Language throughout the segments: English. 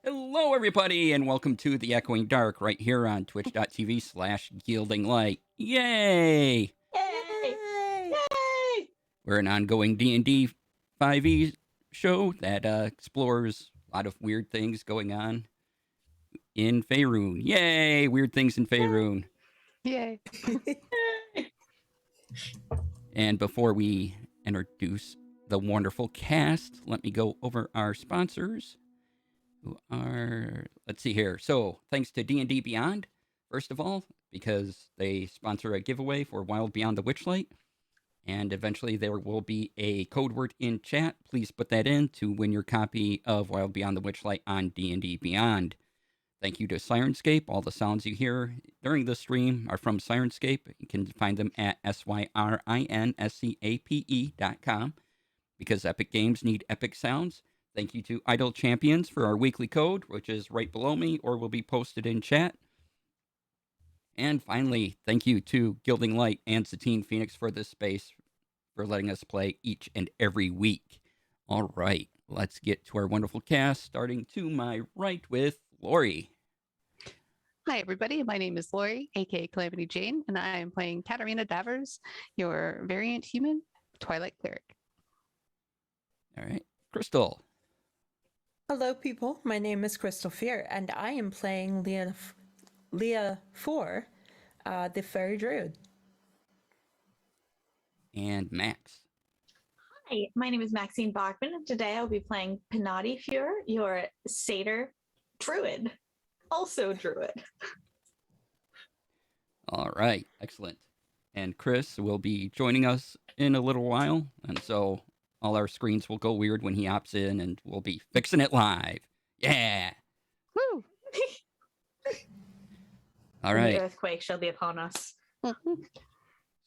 Hello, everybody, and welcome to The Echoing Dark right here on twitch.tv/Gilding Light. Yay! Yay! Yay! Yay! We're an ongoing D&D 5e show that explores a lot of weird things going on in Faerun. Yay! Weird things in Faerun. Yay. And before we introduce the wonderful cast, let me go over our sponsors. Who are, let's see here. So, thanks to D&D Beyond, first of all, because they sponsor a giveaway for Wild Beyond the Witchlight. And eventually there will be a code word in chat. Please put that in to win your copy of Wild Beyond the Witchlight on D&D Beyond. Thank you to Sirenscape. All the sounds you hear during the stream are from Sirenscape. You can find them at syrinscape.com because epic games need epic sounds. Thank you to Idle Champions for our weekly code, which is right below me or will be posted in chat. And finally, thank you to Gilding Light and Satine Phoenix for this space, for letting us play each and every week. All right, let's get to our wonderful cast, starting to my right with Lori. Hi, everybody. My name is Lori, aka Calamity Jane, and I am playing Katarina Davers, your variant human Twilight Cleric. All right, Crystal. Hello, people. My name is Crystal Fear, and I am playing Leah 4, the Fairy Druid. And Max. Hi, my name is Maxine Bachman, and today I'll be playing Penati Fuhr, your satyr druid. Also druid. All right, excellent. And Chris will be joining us in a little while, and so all our screens will go weird when he opts in, and we'll be fixing it live. Yeah! Woo! All The right. earthquake shall be upon us.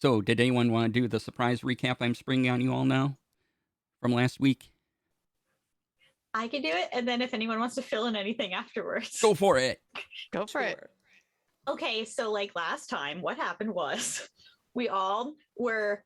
So, did anyone want to do the surprise recap I'm springing on you all now from last week? I can do it, and then if anyone wants to fill in anything afterwards. Go for it. Go for it. Okay, so like last time, what happened was we all were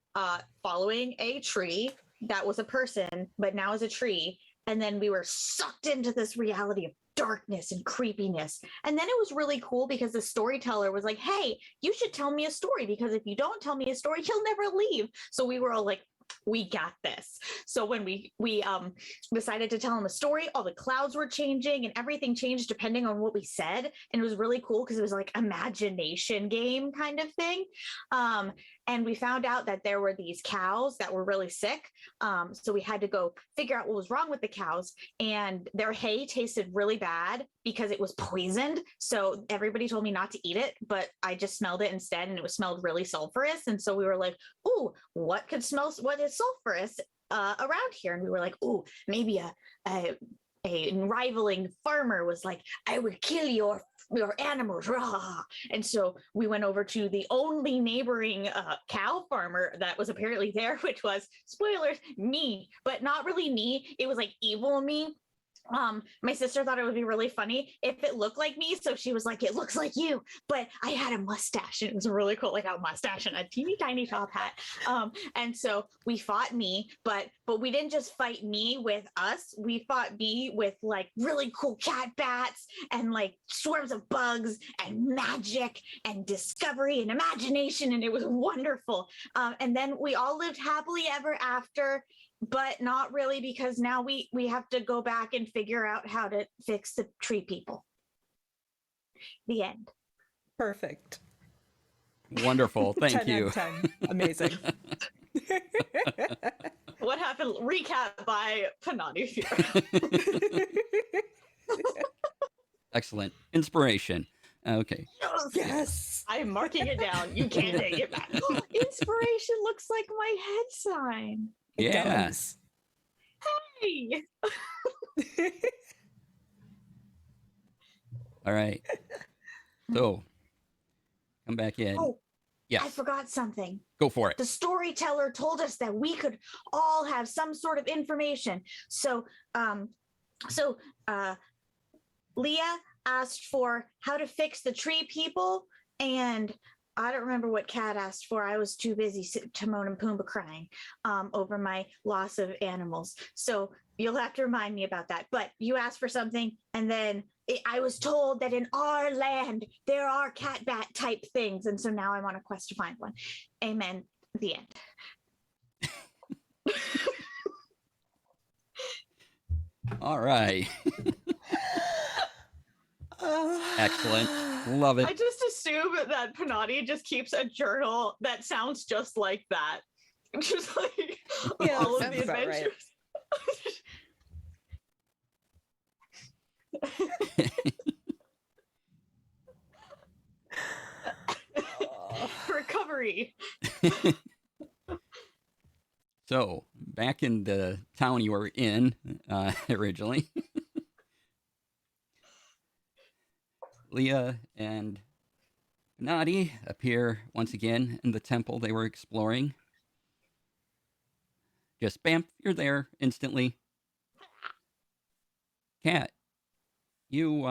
following a tree that was a person, but now is a tree. And then we were sucked into this reality of darkness and creepiness. And then it was really cool because the storyteller was like, hey, you should tell me a story, because if you don't tell me a story, you'll never leave. So we were all like, we got this. So when we decided to tell him a story, all the clouds were changing and everything changed depending on what we said. And it was really cool because it was like imagination game kind of thing. And we found out that there were these cows that were really sick. So we had to go figure out what was wrong with the cows. And their hay tasted really bad because it was poisoned. So everybody told me not to eat it, but I just smelled it instead, and it was smelled really sulfurous. And so we were like, ooh, what is sulfurous around here? And we were like, ooh, maybe a rivaling farmer was like, I would kill your animals, rah. And so we went over to the only neighboring cow farmer that was apparently there, which was, spoilers, me, but not really me. It was like evil me. My sister thought it would be really funny if it looked like me, so she was like, it looks like you, but I had a mustache, and it was really cool, like a mustache and a teeny tiny top hat. And so we fought me, but we didn't just fight me with us, we fought me with like really cool cat bats and like swarms of bugs and magic and discovery and imagination, and it was wonderful. And then we all lived happily ever after, but not really, because now we have to go back and figure out how to fix the tree people. The end. Perfect. Wonderful. Thank 10 you. out of 10. Amazing. What happened? Recap by Penati Fuhr. Excellent. Inspiration. Okay. Yes. I'm marking it down. You can't take it back. Inspiration looks like my head sign. It Yeah. does. Hey. All right. So, come back in. Oh, Yes. I forgot something. Go for it. The storyteller told us that we could all have some sort of information. So Leah asked for how to fix the tree people, and I don't remember what Cat asked for. I was too busy Timon and Pumbaa crying over my loss of animals. So you'll have to remind me about that. But you asked for something, and then I was told that in our land there are cat bat type things, and so now I'm on a quest to find one. Amen. The end. All right. Excellent. Love it. I just assume that Panati just keeps a journal that sounds just like that. Just like Yeah, all of sounds the about right. Recovery. So, back in the town you were in originally, Leah and Nadi appear once again in the temple they were exploring. Just bam, you're there instantly. Cat, you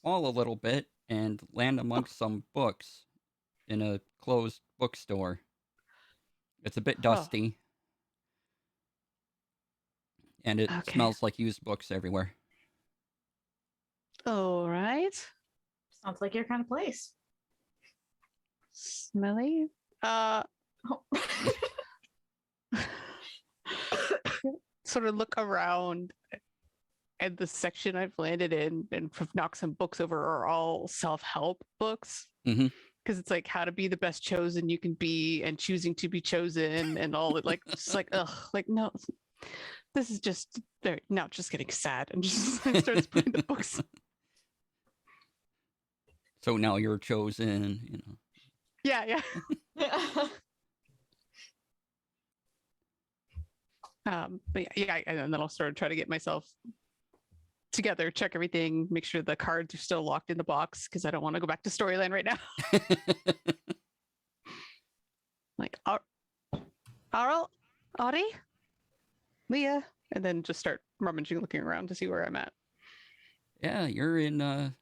fall a little bit and land amongst some books in a closed bookstore. It's a bit dusty. And it Okay. smells like used books everywhere. All right. Sounds like your kind of place. Smelly. Sort of look around, and the section I've landed in and knocked some books over are all self-help books. Mm-hmm. Because it's like how to be the best chosen you can be and choosing to be chosen and all it like it's like ugh, like no, this is just very now just getting sad and just like, starts putting the books. So now you're chosen, you know. Yeah. But yeah, and then I'll sort of try to get myself together, check everything, make sure the cards are still locked in the box because I don't want to go back to storyline right now. Like, Arl, Audie, Leah, and then just start rummaging, looking around to see where I'm at. Yeah, you're in a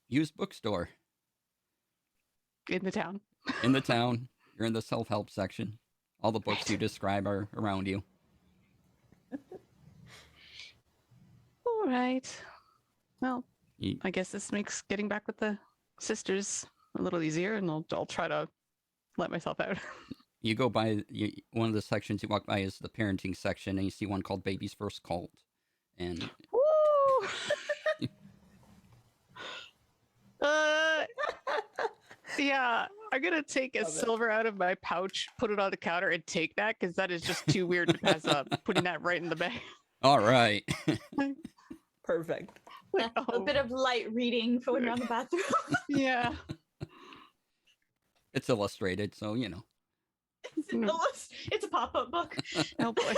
used bookstore In the town. in the town. You're in the self-help section. All the books you describe are around you. All right. Well, You, I guess this makes getting back with the sisters a little easier, and I'll try to let myself out. you go by one of the sections you walk by is the parenting section, and you see one called Baby's First Cult, and Woo! Yeah, I'm gonna take a Love it. silver out of my pouch, put it on the counter, and take that because that is just too weird to pass up. Putting that right in the bag. all right. Perfect. Like, A bit of light reading for when you're on the bathroom. yeah. It's illustrated, so you know. It's a pop-up book. Oh boy.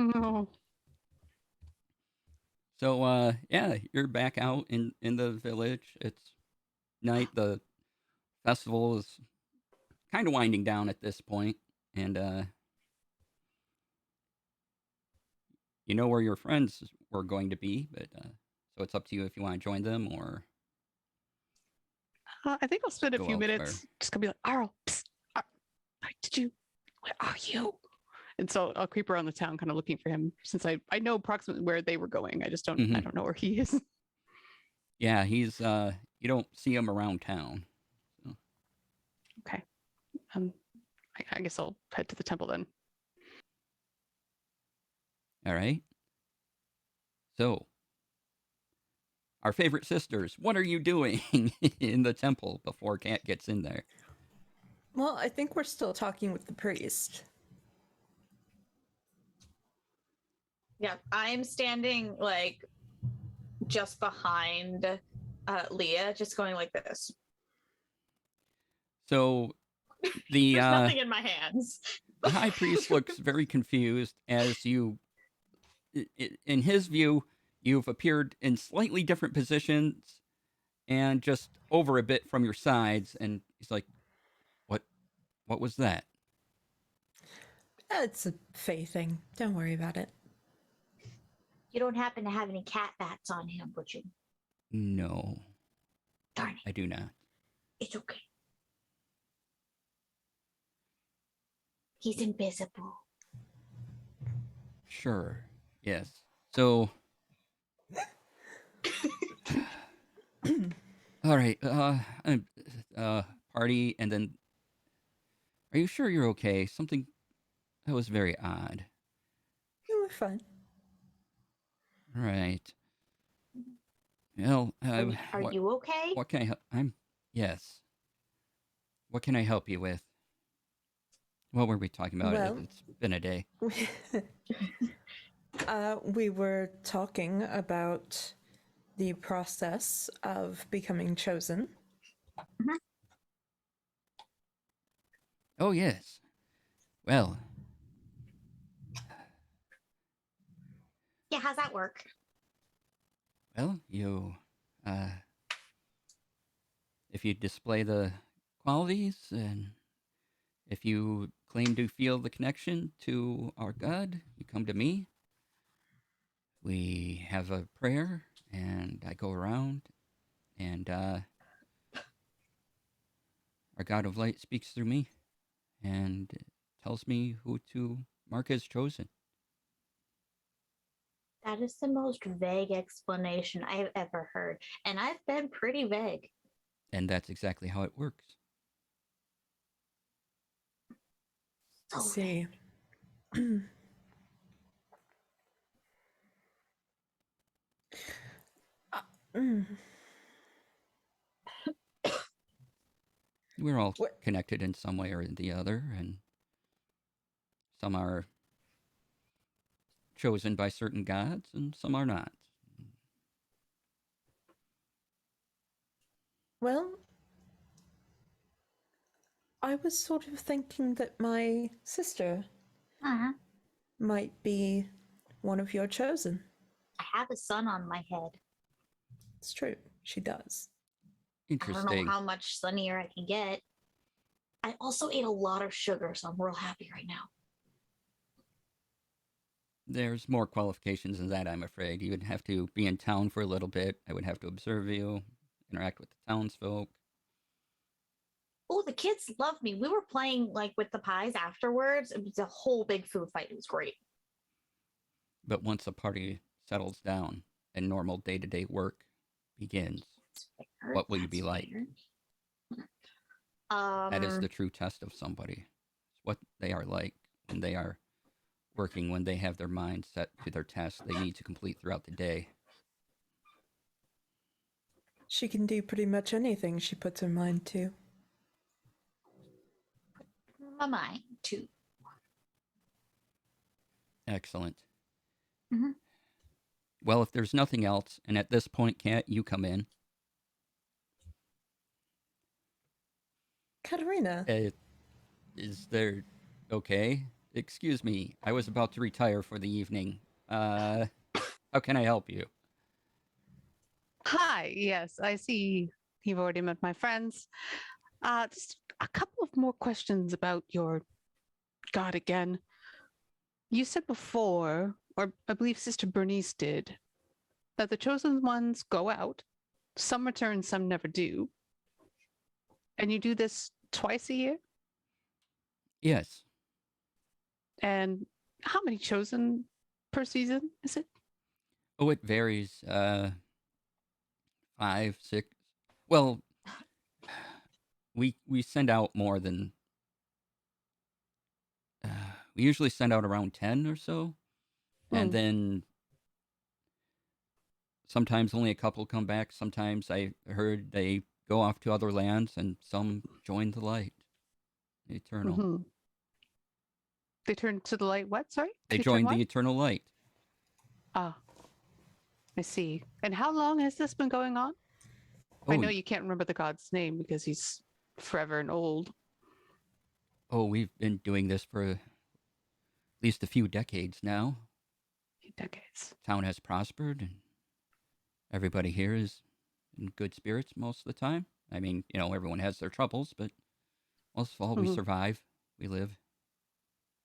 No. So yeah, you're back out in the village. It's night. The festival is kind of winding down at this point, and you know where your friends were going to be, but so it's up to you if you want to join them or I think I'll spend a Go few elsewhere. minutes just gonna be like, Arl, psst, did you? Where are you? And so I'll creep around the town, kind of looking for him, since I know approximately where they were going. I just don't I Mhm. don't know where he is. yeah, he's you don't see him around town. Okay. I guess I'll head to the temple then. All right. So, our favorite sisters, what are you doing in the temple before Cat gets in there? Well, I think we're still talking with the priest. Yeah, I'm standing like just behind Leah, just going like this. So, the There's nothing in my hands. the high priest looks very confused as you, in his view, you've appeared in slightly different positions and just over a bit from your sides, and he's like, "What was that?" It's a Faye thing. Don't worry about it. You don't happen to have any cat bats on him, would you? No, Darn it. I do not. It's okay. He's invisible. Sure. Yes. So, all right. Party, and then. Are you sure you're okay? Something that was very odd. You were fine. Right. Well, Are you okay? what can I help? Yes. What can I help you with? What were we talking about? Well, It's been a day. we were talking about the process of becoming chosen. Oh, yes. Well, Yeah, how's that work? you, if you display the qualities and if you claim to feel the connection to our God, you come to me. We have a prayer, and I go around, and our God of light speaks through me and tells me who to mark as chosen. That is the most vague explanation I've ever heard. And I've been pretty vague. And that's exactly how it works. So See. Mm. We're all What? connected in some way or the other, and some are chosen by certain gods, and some are not. Well, I was sort of thinking that my sister uh-huh. might be one of your chosen. I have a sun on my head. It's true, she does. I don't know Interesting. how much sunnier I can get. I also ate a lot of sugar, so I'm real happy right now. There's more qualifications than that, I'm afraid. You would have to be in town for a little bit. I would have to observe you, interact with the townsfolk. Oh, the kids love me. We were playing like with the pies afterwards. It was a whole big food fight. It was great. But once a party settles down and normal day to day work begins, Fair. what will you be like? Fair. That is the true test of somebody. It's what they are like when they are working, when they have their mind set to their tasks they need to complete throughout the day. She can do pretty much anything she puts her mind to. my mind too. Excellent. Mhm. Well, if there's nothing else, and at this point, Kat, you come in. Katarina, Is there okay? Excuse me, I was about to retire for the evening. How can I help you? Hi, yes, I see you've already met my friends. Just a couple of more questions about your God again. You said before, or I believe Sister Bernice did, that the chosen ones go out, some return, some never do. And you do this twice a year? Yes. And how many chosen per season is it? Oh, it varies. 5, 6. Well, we send out more than. We usually send out around 10 or so, and Mm. then sometimes only a couple come back. Sometimes I heard they go off to other lands, and some join the light, the eternal. Mm-hmm. They turn to the light. What? Sorry? They turn join what? the eternal light. Ah, I see. And how long has this been going on? I Oh, know you can't remember the god's name because he's forever and old. we've been doing this for at least a few decades now. Few decades. Town has prospered, and everybody here is in good spirits most of the time. I mean, everyone has their troubles, but most of all, we Mhm. survive, we live,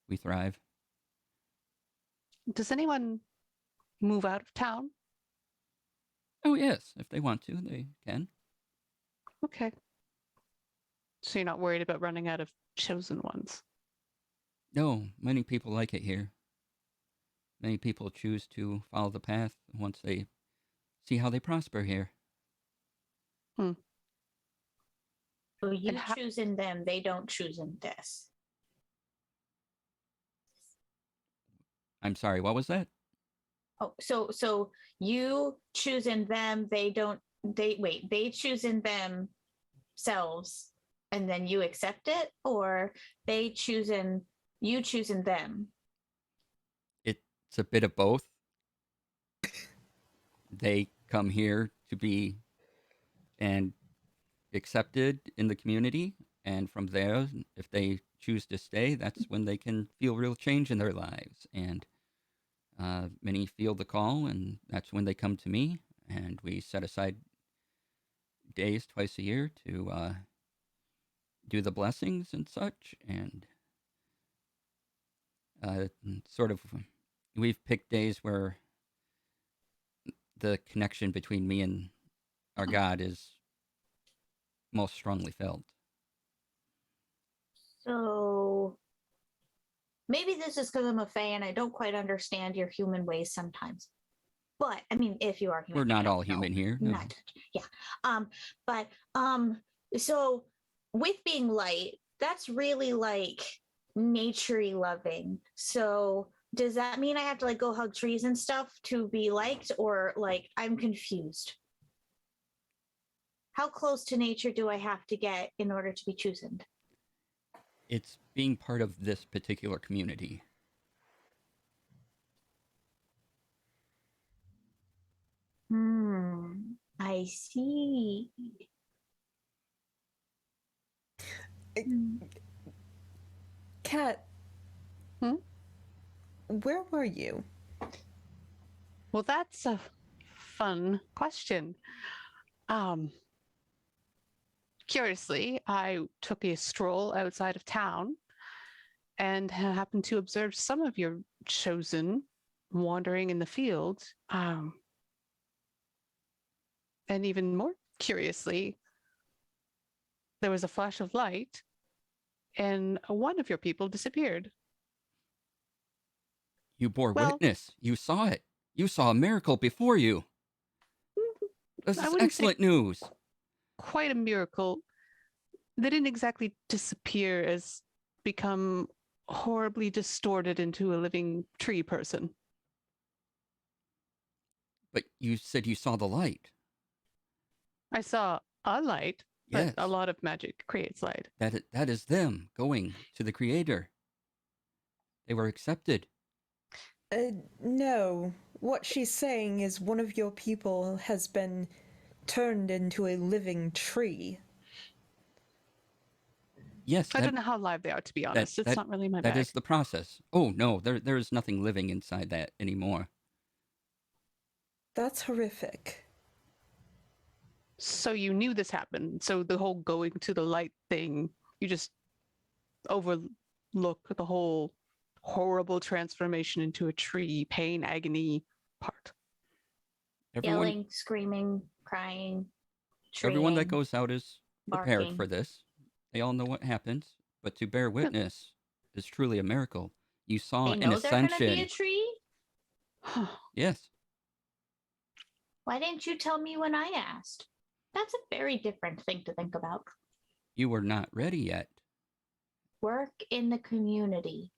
we thrive. Does anyone move out of town? Oh, yes. If they want to, they can. Okay. So you're not worried about running out of chosen ones. No, many people like it here. Many people choose to follow the path once they see how they prosper here. Hmm. So you And how, choose in them, they don't choose in this. I'm sorry, what was that? Oh, so you choose in them, they choose in themselves and then you accept it, or you choose in them. It's a bit of both. They come here to be and accepted in the community, and from there, if they choose to stay, that's when they can feel real change in their lives. And many feel the call, and that's when they come to me, and we set aside days twice a year to do the blessings and such. And sort of, we've picked days where the connection between me and our God is most strongly felt. So maybe this is because I'm a fae and I don't quite understand your human ways sometimes. But I mean, if you are human, We're not I all don't know. human here. No. Not, yeah. But so with being light, that's really like naturey loving. So does that mean I have to like go hug trees and stuff to be liked, or like I'm confused? How close to nature do I have to get in order to be chosen? It's being part of this particular community. I see. Hmm. Kat, Hmm? where were you? well, that's a fun question. Um, Curiously, I took a stroll outside of town and happened to observe some of your chosen wandering in the field. And even more curiously, there was a flash of light and one of your people disappeared. You bore Well, witness. You saw it. You saw a miracle before you. This I is wouldn't say excellent news. quite a miracle. They didn't exactly disappear as become horribly distorted into a living tree person. But you said you saw the light. I saw a light, but Yes. a lot of magic creates light. That is them going to the Creator. They were accepted. No. What she's saying is one of your people has been turned into a living tree. Yes, I don't know how live they are, to be honest. It's not really my that bag. is the process. Oh no, there is nothing living inside that anymore. That's horrific. So you knew this happened. So the whole going to the light thing, you just overlook the whole horrible transformation into a tree, pain, agony part. Everyone Yelling, screaming, crying, everyone that treeing, goes out is prepared barking. for this. They all know what happens, but to bear But- witness is truly a miracle. You saw They an know they're gonna be a ascension. tree. Yes. Why didn't you tell me when I asked? That's a very different thing to think about. You were not ready yet. Work in the community.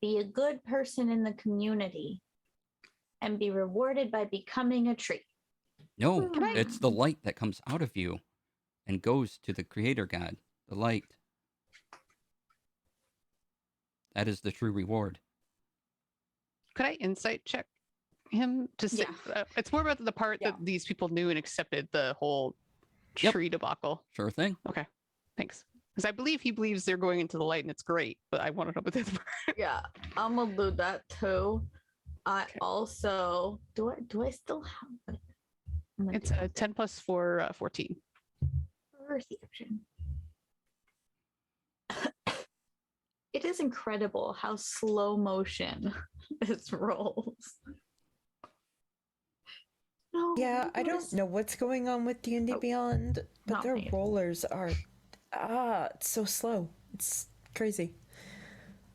Be a good person in the community and be rewarded by becoming a tree. No, Can I- it's the light that comes out of you and goes to the Creator God. The light. That is the true reward. Could I insight check him to say? Yeah. It's more about the part Yeah. that these people knew and accepted the whole Yep. tree debacle. Sure thing. Okay, thanks. Because I believe he believes they're going into the light and it's great, but I want to know about the other part. Yeah, I'm gonna do that too. I Okay. also do I still have it? I'm gonna It's do a 10 plus 4, 14. perception. It is incredible how slow motion this rolls. no. Yeah, I don't Nicholas. know what's going on with D&D Oh, Beyond, but not their me. rollers are it's so slow. It's crazy.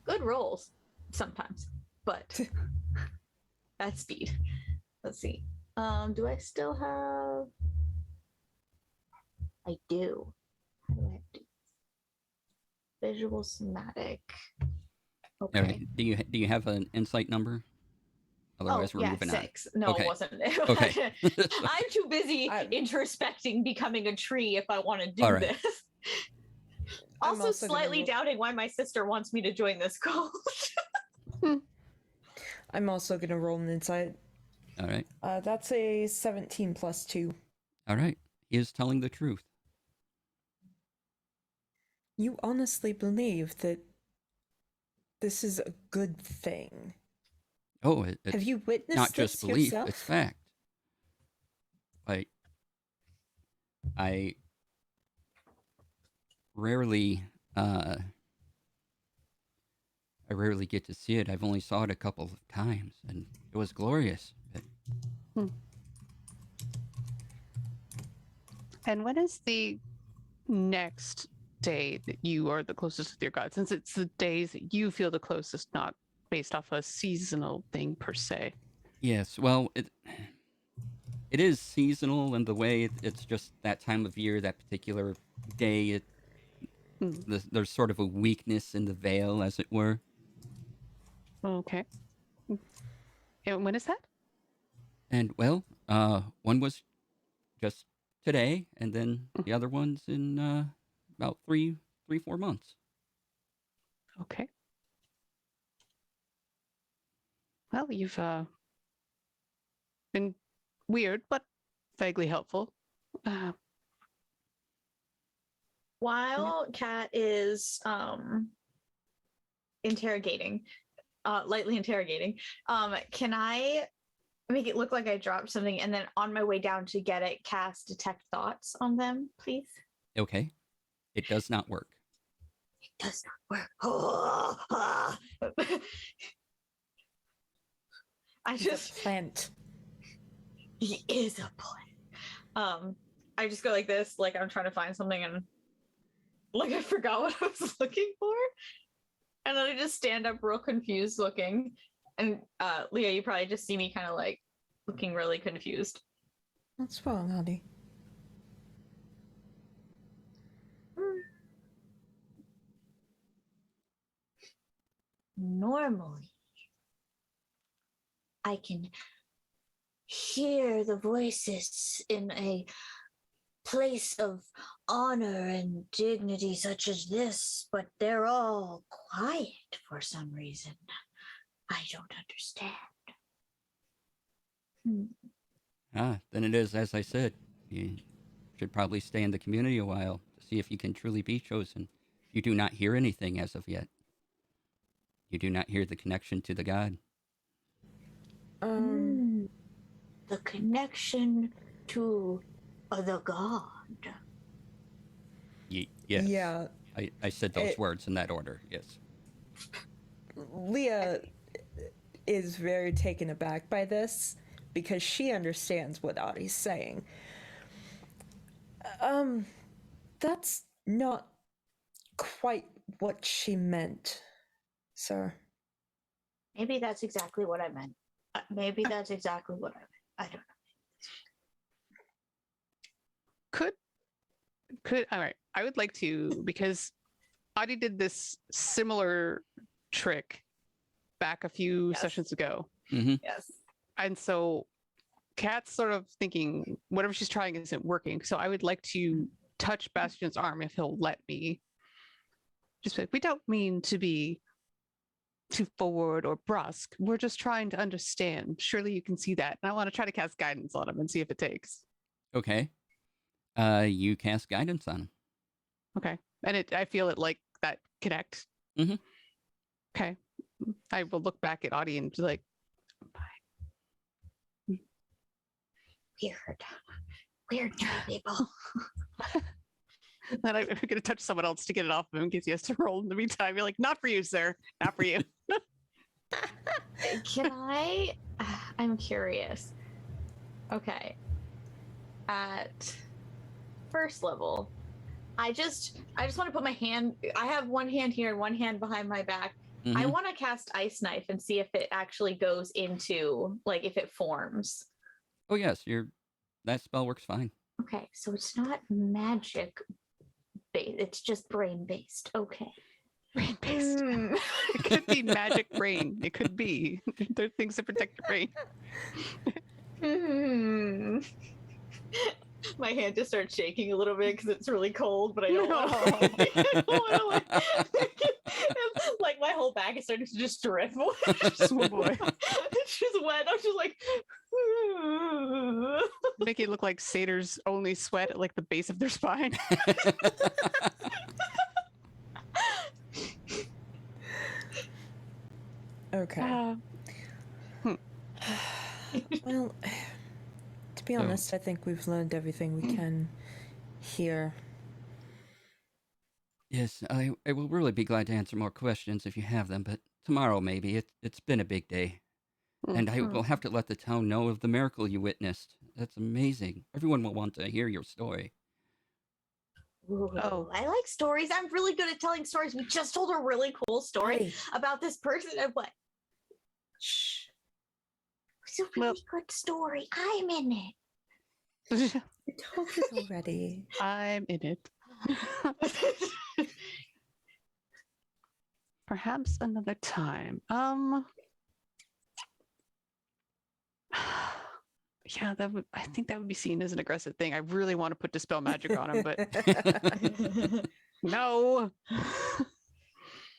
Good rolls sometimes, but at speed. Let's see. Do I still have? I do. How do I do? Visual somatic. All Okay. right. Do you have an insight number? Otherwise, Oh we're yeah, moving on. 6. No, Okay. it wasn't. Okay. I'm too busy I- introspecting becoming a tree if I want to do All right. this. I'm Also, also gonna slightly roll- doubting why my sister wants me to join this cult. I'm also going to roll an insight. All right. That's a 17 plus 2. All right. He is telling the truth. You honestly believe that this is a good thing? Oh, it's Have you witnessed not just this belief, yourself? it's fact. Like, I rarely get to see it. I've only saw it a couple of times, and it was glorious. And when is the next day that you are the closest with your god? Since it's the days that you feel the closest, not based off a seasonal thing per se. Yes, well, it is seasonal in the way it's just that time of year, that particular day. There's sort of a weakness in the veil, as it were. Okay. And when is that? And well, one was just today, and then the other one's in about 4 months. Okay. Well, you've been weird, but vaguely helpful. While Kat is interrogating, lightly interrogating, can I make it look like I dropped something and then on my way down to get it, cast detect thoughts on them, please? Okay, it does not work. It does not work. I He's a just plant. he is a plant. I just go like this, like I'm trying to find something and like I forgot what I was looking for. And then I just stand up real confused looking. And Leah, you probably just see me kind of like looking really confused. What's wrong, honey? Normally, I can hear the voices in a place of honor and dignity such as this, but they're all quiet for some reason. I don't understand. Then it is as I said. You should probably stay in the community a while to see if you can truly be chosen. You do not hear anything as of yet. You do not hear the connection to the god. The connection to the god. Yes. Yeah, I said those words in that order. Yes. Leah is very taken aback by this because she understands what Audie's saying. That's not quite what she meant, sir. Maybe that's exactly what I meant. Maybe that's exactly what I meant. I don't know. Could all right. I would like to, because Adi did this similar trick back a few Yes. sessions ago. Yes. And so Kat's sort of thinking whatever she's trying isn't working. So I would like to touch Bastion's arm if he'll let me. Just be like, we don't mean to be too forward or brusque. We're just trying to understand. Surely you can see that. And I want to try to cast guidance on him and see if it takes. Okay. You cast guidance on him. Okay. And I feel it like that connect. Mhm. Okay. I will look back at Audie and be like, Weird tree people. then I'm going to touch someone else to get it off of him in case he has to roll in the meantime. You're like, not for you, sir. Not for you. Can I? I'm curious. Okay. At first level, I just want to put my hand. I have one hand here and one hand behind my back. I Mhm. want to cast Ice Knife and see if it actually goes into, like, if it forms. Oh yes, that spell works fine. Okay, so it's not magic based. It's just brain based. Okay. Brain based. It could be magic brain. It could be. There are things that protect your brain. Hmm. My hand just starts shaking a little bit because it's really cold, but I don't want No. to. Like my whole back is starting to just drip. Oh boy. It's just wet. I'm just like. Make it look like satyrs only sweat at like the base of their spine. Okay. Well, to be So- honest, I think we've learned everything we can here. Yes, I will really be glad to answer more questions if you have them, but tomorrow maybe. It's been a big day. And I will have to let the town know of the miracle you witnessed. That's amazing. Everyone will want to hear your story. Ooh, Oh. I like stories. I'm really good at telling stories. We just told a really cool story Hey. about this person and what? Shh. It's a really good story. I'm in it. You told it already. I'm in it. Perhaps another time. Yeah, I think that would be seen as an aggressive thing. I really want to put dispel magic on him, but no.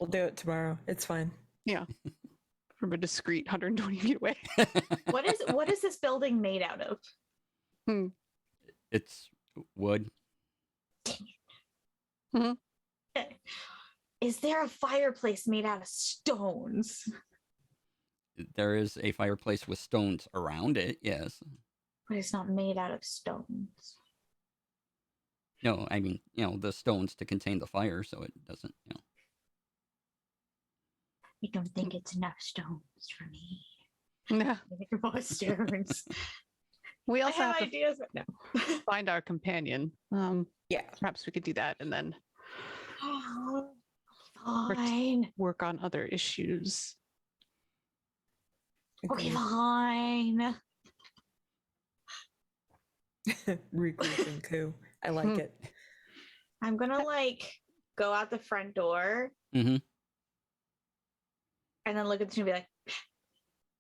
We'll do it tomorrow. It's fine. Yeah. From a discreet 120 feet away. What is this building made out of? It's wood. Okay. Is there a fireplace made out of stones? There is a fireplace with stones around it, yes. But it's not made out of stones. No, I mean, the stones to contain the fire so it doesn't, I don't think it's enough stones for me. Yeah. More stones. We I also have have to ideas, but no. find our companion. Yeah. Perhaps we could do that and then Fine. work on other issues. Okay, Agreed. fine. Regrouping coup. I like it. I'm gonna go out the front door Mm-hmm. and then look at the tree and be like,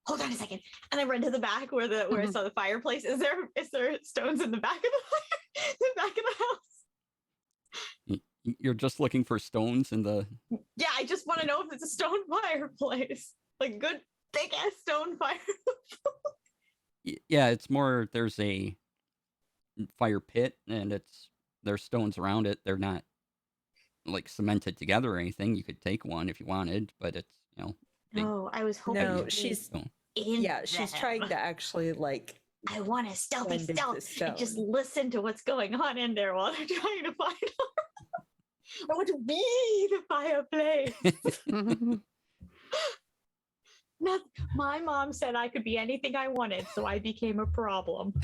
hold on a second. And then run to the back where I saw the fireplace. Is there stones in the back of the back of the house? You're just looking for stones in the... Yeah, I just want to know if it's a stone fireplace. Like good big ass stone fireplace. Yeah, it's more, there's a fire pit and there's stones around it. They're not like cemented together or anything. You could take one if you wanted, but it's, big. No, I was hoping No, to she's be in she's them. trying to actually I want to stealthy blend into stealth and just stone. listen to what's going on in there while they're trying to find her. I want to be the fireplace. My mom said I could be anything I wanted, so I became a problem.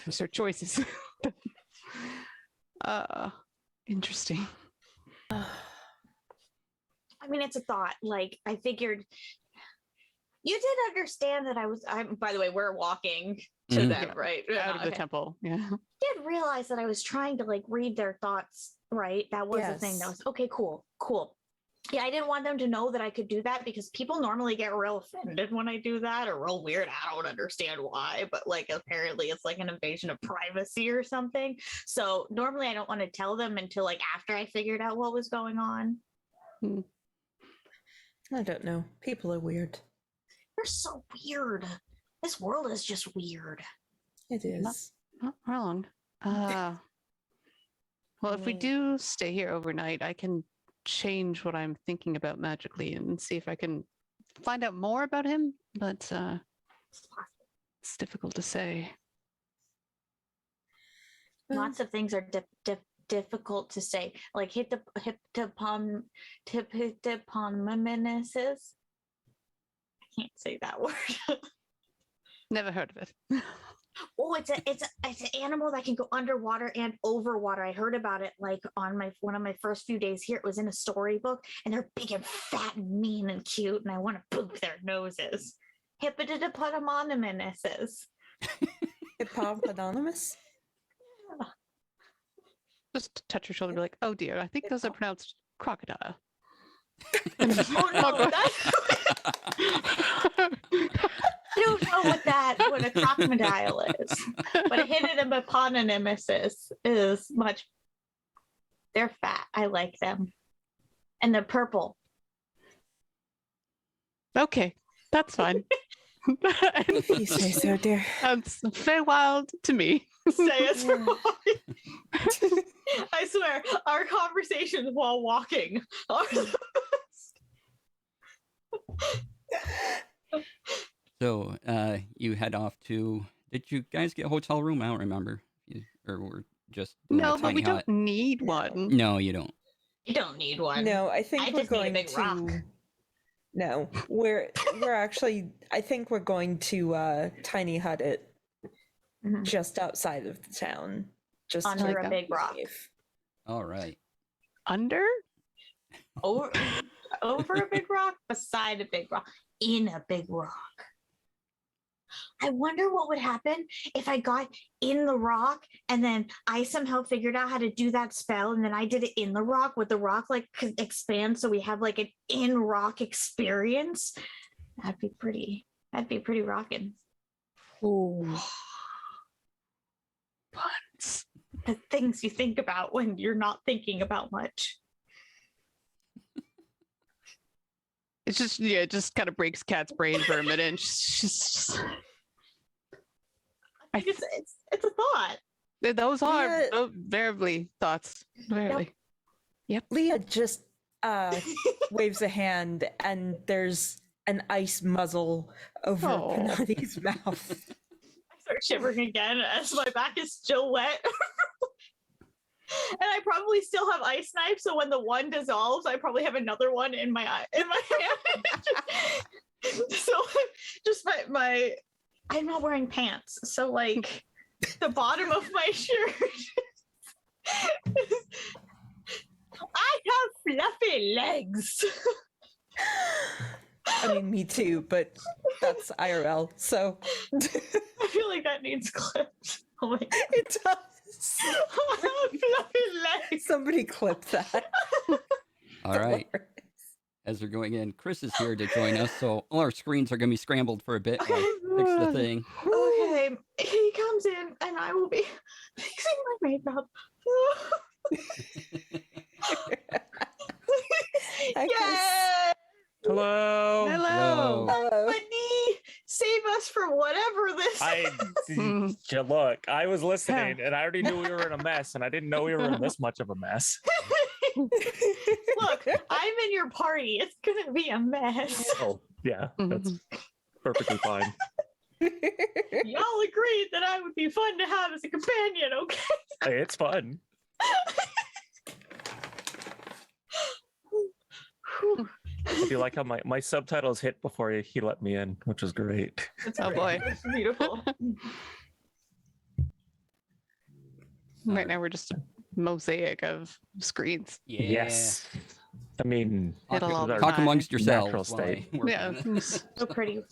Those are choices. Interesting. I mean, it's a thought. Like, I figured you did understand that by the way, we're walking to Mhm. them, right? Out of the Okay. temple. Yeah. Did realize that I was trying to read their thoughts, right? That was the thing. That Yes. was okay, cool. Yeah, I didn't want them to know that I could do that because people normally get real offended when I do that or real weird. I don't understand why, but apparently it's like an invasion of privacy or something. So normally I don't want to tell them until after I figured out what was going on. I don't know. People are weird. They're so weird. This world is just weird. It is. Not wrong. Well, if we do stay here overnight, I can change what I'm thinking about magically and see if I can find out more about him, but it's difficult to say. Lots of things are difficult to say, like hippopotamuses. I can't say that word. Never heard of it. Oh, it's an animal that can go underwater and over water. I heard about it like on one of my first few days here. It was in a storybook, and they're big and fat and mean and cute, and I want to poop their noses. Hippopotamonymous. Hippopotamus? Just touch your shoulder and be like, oh dear, I think those are pronounced crocodile. Oh no, that's I don't know what a crocodile is, but a hippopotamus is much. They're fat. I like them, and they're purple. Okay, that's fine. If you say so, dear. Sounds very wild to me. Say it's I swear, our conversations while walking are the best. So you head off to. Did you guys get a hotel room? I don't remember. Or we're just doing a No, but tiny we hut. don't need one. No, you don't. You don't need one. No, I think I we're just need a going big to. rock. No, we're actually. I think we're going to tiny hut it Mhm. just outside of the town, just Under to a big rock. safe. All right. Under? Over a big rock, beside a big rock, in a big rock. I wonder what would happen if I got in the rock and then I somehow figured out how to do that spell and then I did it in the rock. Would the rock like expand so we have like an in rock experience? That'd be pretty rocking. Ooh. Puns. The things you think about when you're not thinking about much. It's just, yeah, it just kind of breaks Kat's brain for a minute. And I think it's a thought. those are Yeah. variably thoughts. Variably. Leah just waves a hand, and there's an ice muzzle over Oh. Panati's mouth. I start shivering again as my back is still wet. And I probably still have ice knife, so when the one dissolves, I probably have another one in my hand. So just my I'm not wearing pants, so like the bottom of my shirt. I have fluffy legs. I mean, me too, but that's IRL, so I feel like that needs clips. Oh my God. it does. I have fluffy legs. Somebody clip that. All right. As we're going in, Chris is here to join us, so all our screens are going to be scrambled for a bit while I fix the thing. Okay, he comes in and I will be fixing my makeup. Hi, Chris. Yay! Hello. Hello. Hello. Buddy, save us from whatever this is. Look, I was listening and I already knew we were in a mess and I didn't know we were in this much of a mess. Look, I'm in your party. It's gonna be a mess. Oh, yeah, that's perfectly fine. Y'all agreed that I would be fun to have as a companion, okay? Hey, it's fun. Whew. I feel like how my subtitles hit before he let me in, which was great. That's Oh, boy. It's beautiful. Right now we're just a mosaic of screens. Yeah. Yes. I mean, It'll all our be Talk fine. amongst yourselves. Natural while I state. work Yeah. on it. So pretty.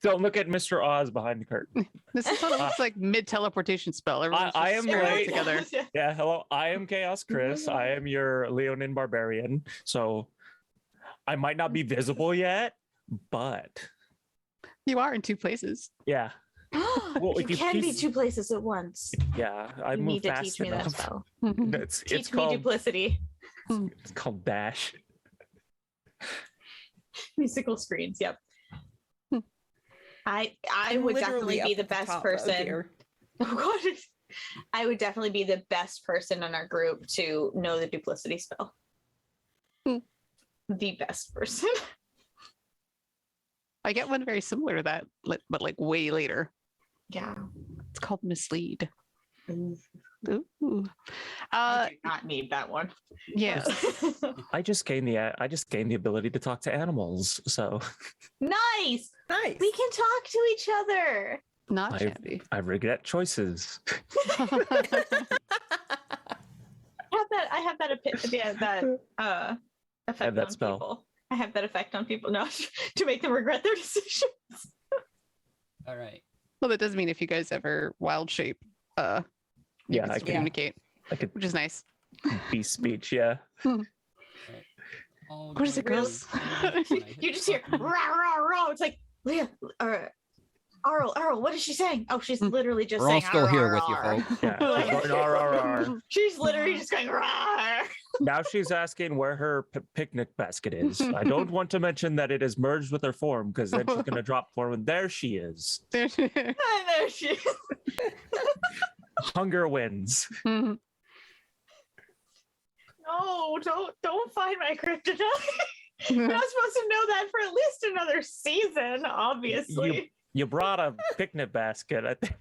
don't look at Mr. Oz behind the curtain. This is what it looks like mid teleportation spell. Everyone's I just am scrambled right. together. Yeah, hello. I am Chaos Chris. I am your Leonin Barbarian. So I might not be visible yet, but You are in two places. yeah, Well, you if you can be piece- two places at once. yeah, I You move need to fast teach me enough. that spell. It's Teach me called duplicity. it's called dash. Musical screens. Yep. I I'm would literally definitely up be the at best top, oh person. dear. Oh God. I would definitely be the best person in our group to know the duplicity spell. Hmm. The best person. I get one very similar to that, but like way later. Yeah. It's called mislead. Ooh. I do not need that one. Yeah. I just gained the ability to talk to animals. So Nice. Nice. We can talk to each other. Not I shabby. I regret choices. I have that effect that on spell. people. I have that effect on people. No, to make them regret their decisions. All right. Well, that does mean if you guys ever wild shape, you Yeah, can I still can- communicate, I could which is nice. beast speech. Yeah. All Of course it going goes. to when I hit You just the hear button. rah rah rah. It's like Leah or Arl, what is she saying? Oh, she's literally just We're all saying. still "Arr, here arr, with you, arr." folks. Yeah. I'm going, "Arr, arr, arr." She's literally just going rah. Now she's asking where her picnic basket is. I don't want to mention that it is merged with her form because then she's gonna drop form and there she is. And there she is. Hunger wins. No, don't find my kryptonite. You're not supposed to know that for at least another season, obviously. You brought a picnic basket. I think.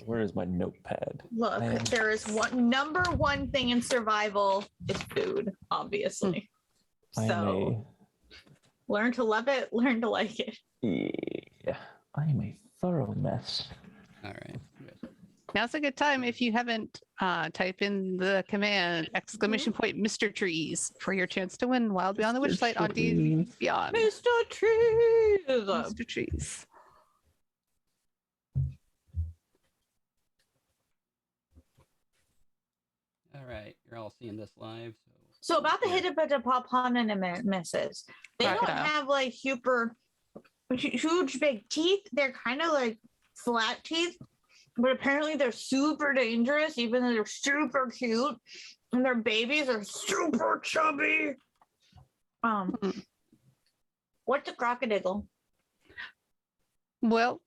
Where is my notepad? Look, Man. there is number one thing in survival is food, obviously. So learn to love it, learn to like it. Yeah, I am a thorough mess. All right. Now's a good time if you haven't type in the command !point Mr. Trees for your chance to win Wild Beyond the Mr. Witchlight on D&D Beyond. Mr. Trees. Mr. Trees. All right. You're all seeing this live. So about the hippopotamuses, they don't Crocodile. have like huge big teeth. They're kind of like flat teeth, but apparently they're super dangerous, even though they're super cute, and their babies are super chubby. What's a crocodile? Well,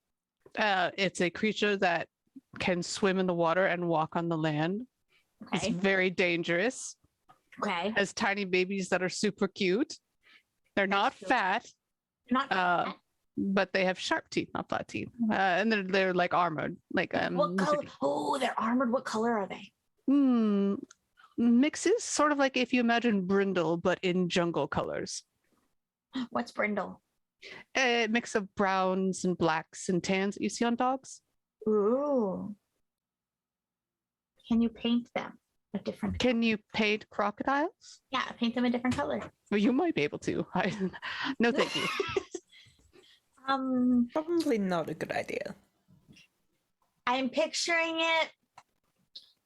it's a creature that can swim in the water and walk on the land. It's Okay. very dangerous. Okay. Has tiny babies that are super cute. They're not cute. fat, Not but they have sharp teeth, not flat teeth. And they're like armored, like what color? lizard- Oh, they're armored. What color are they? mixes, sort of like if you imagine brindle, but in jungle colors. What's brindle? A mix of browns and blacks and tans that you see on dogs. Ooh. Can you paint them a different? Can you paint crocodiles? Yeah, paint them a different color. Well, you might be able to. No, thank you. Probably not a good idea. I'm picturing it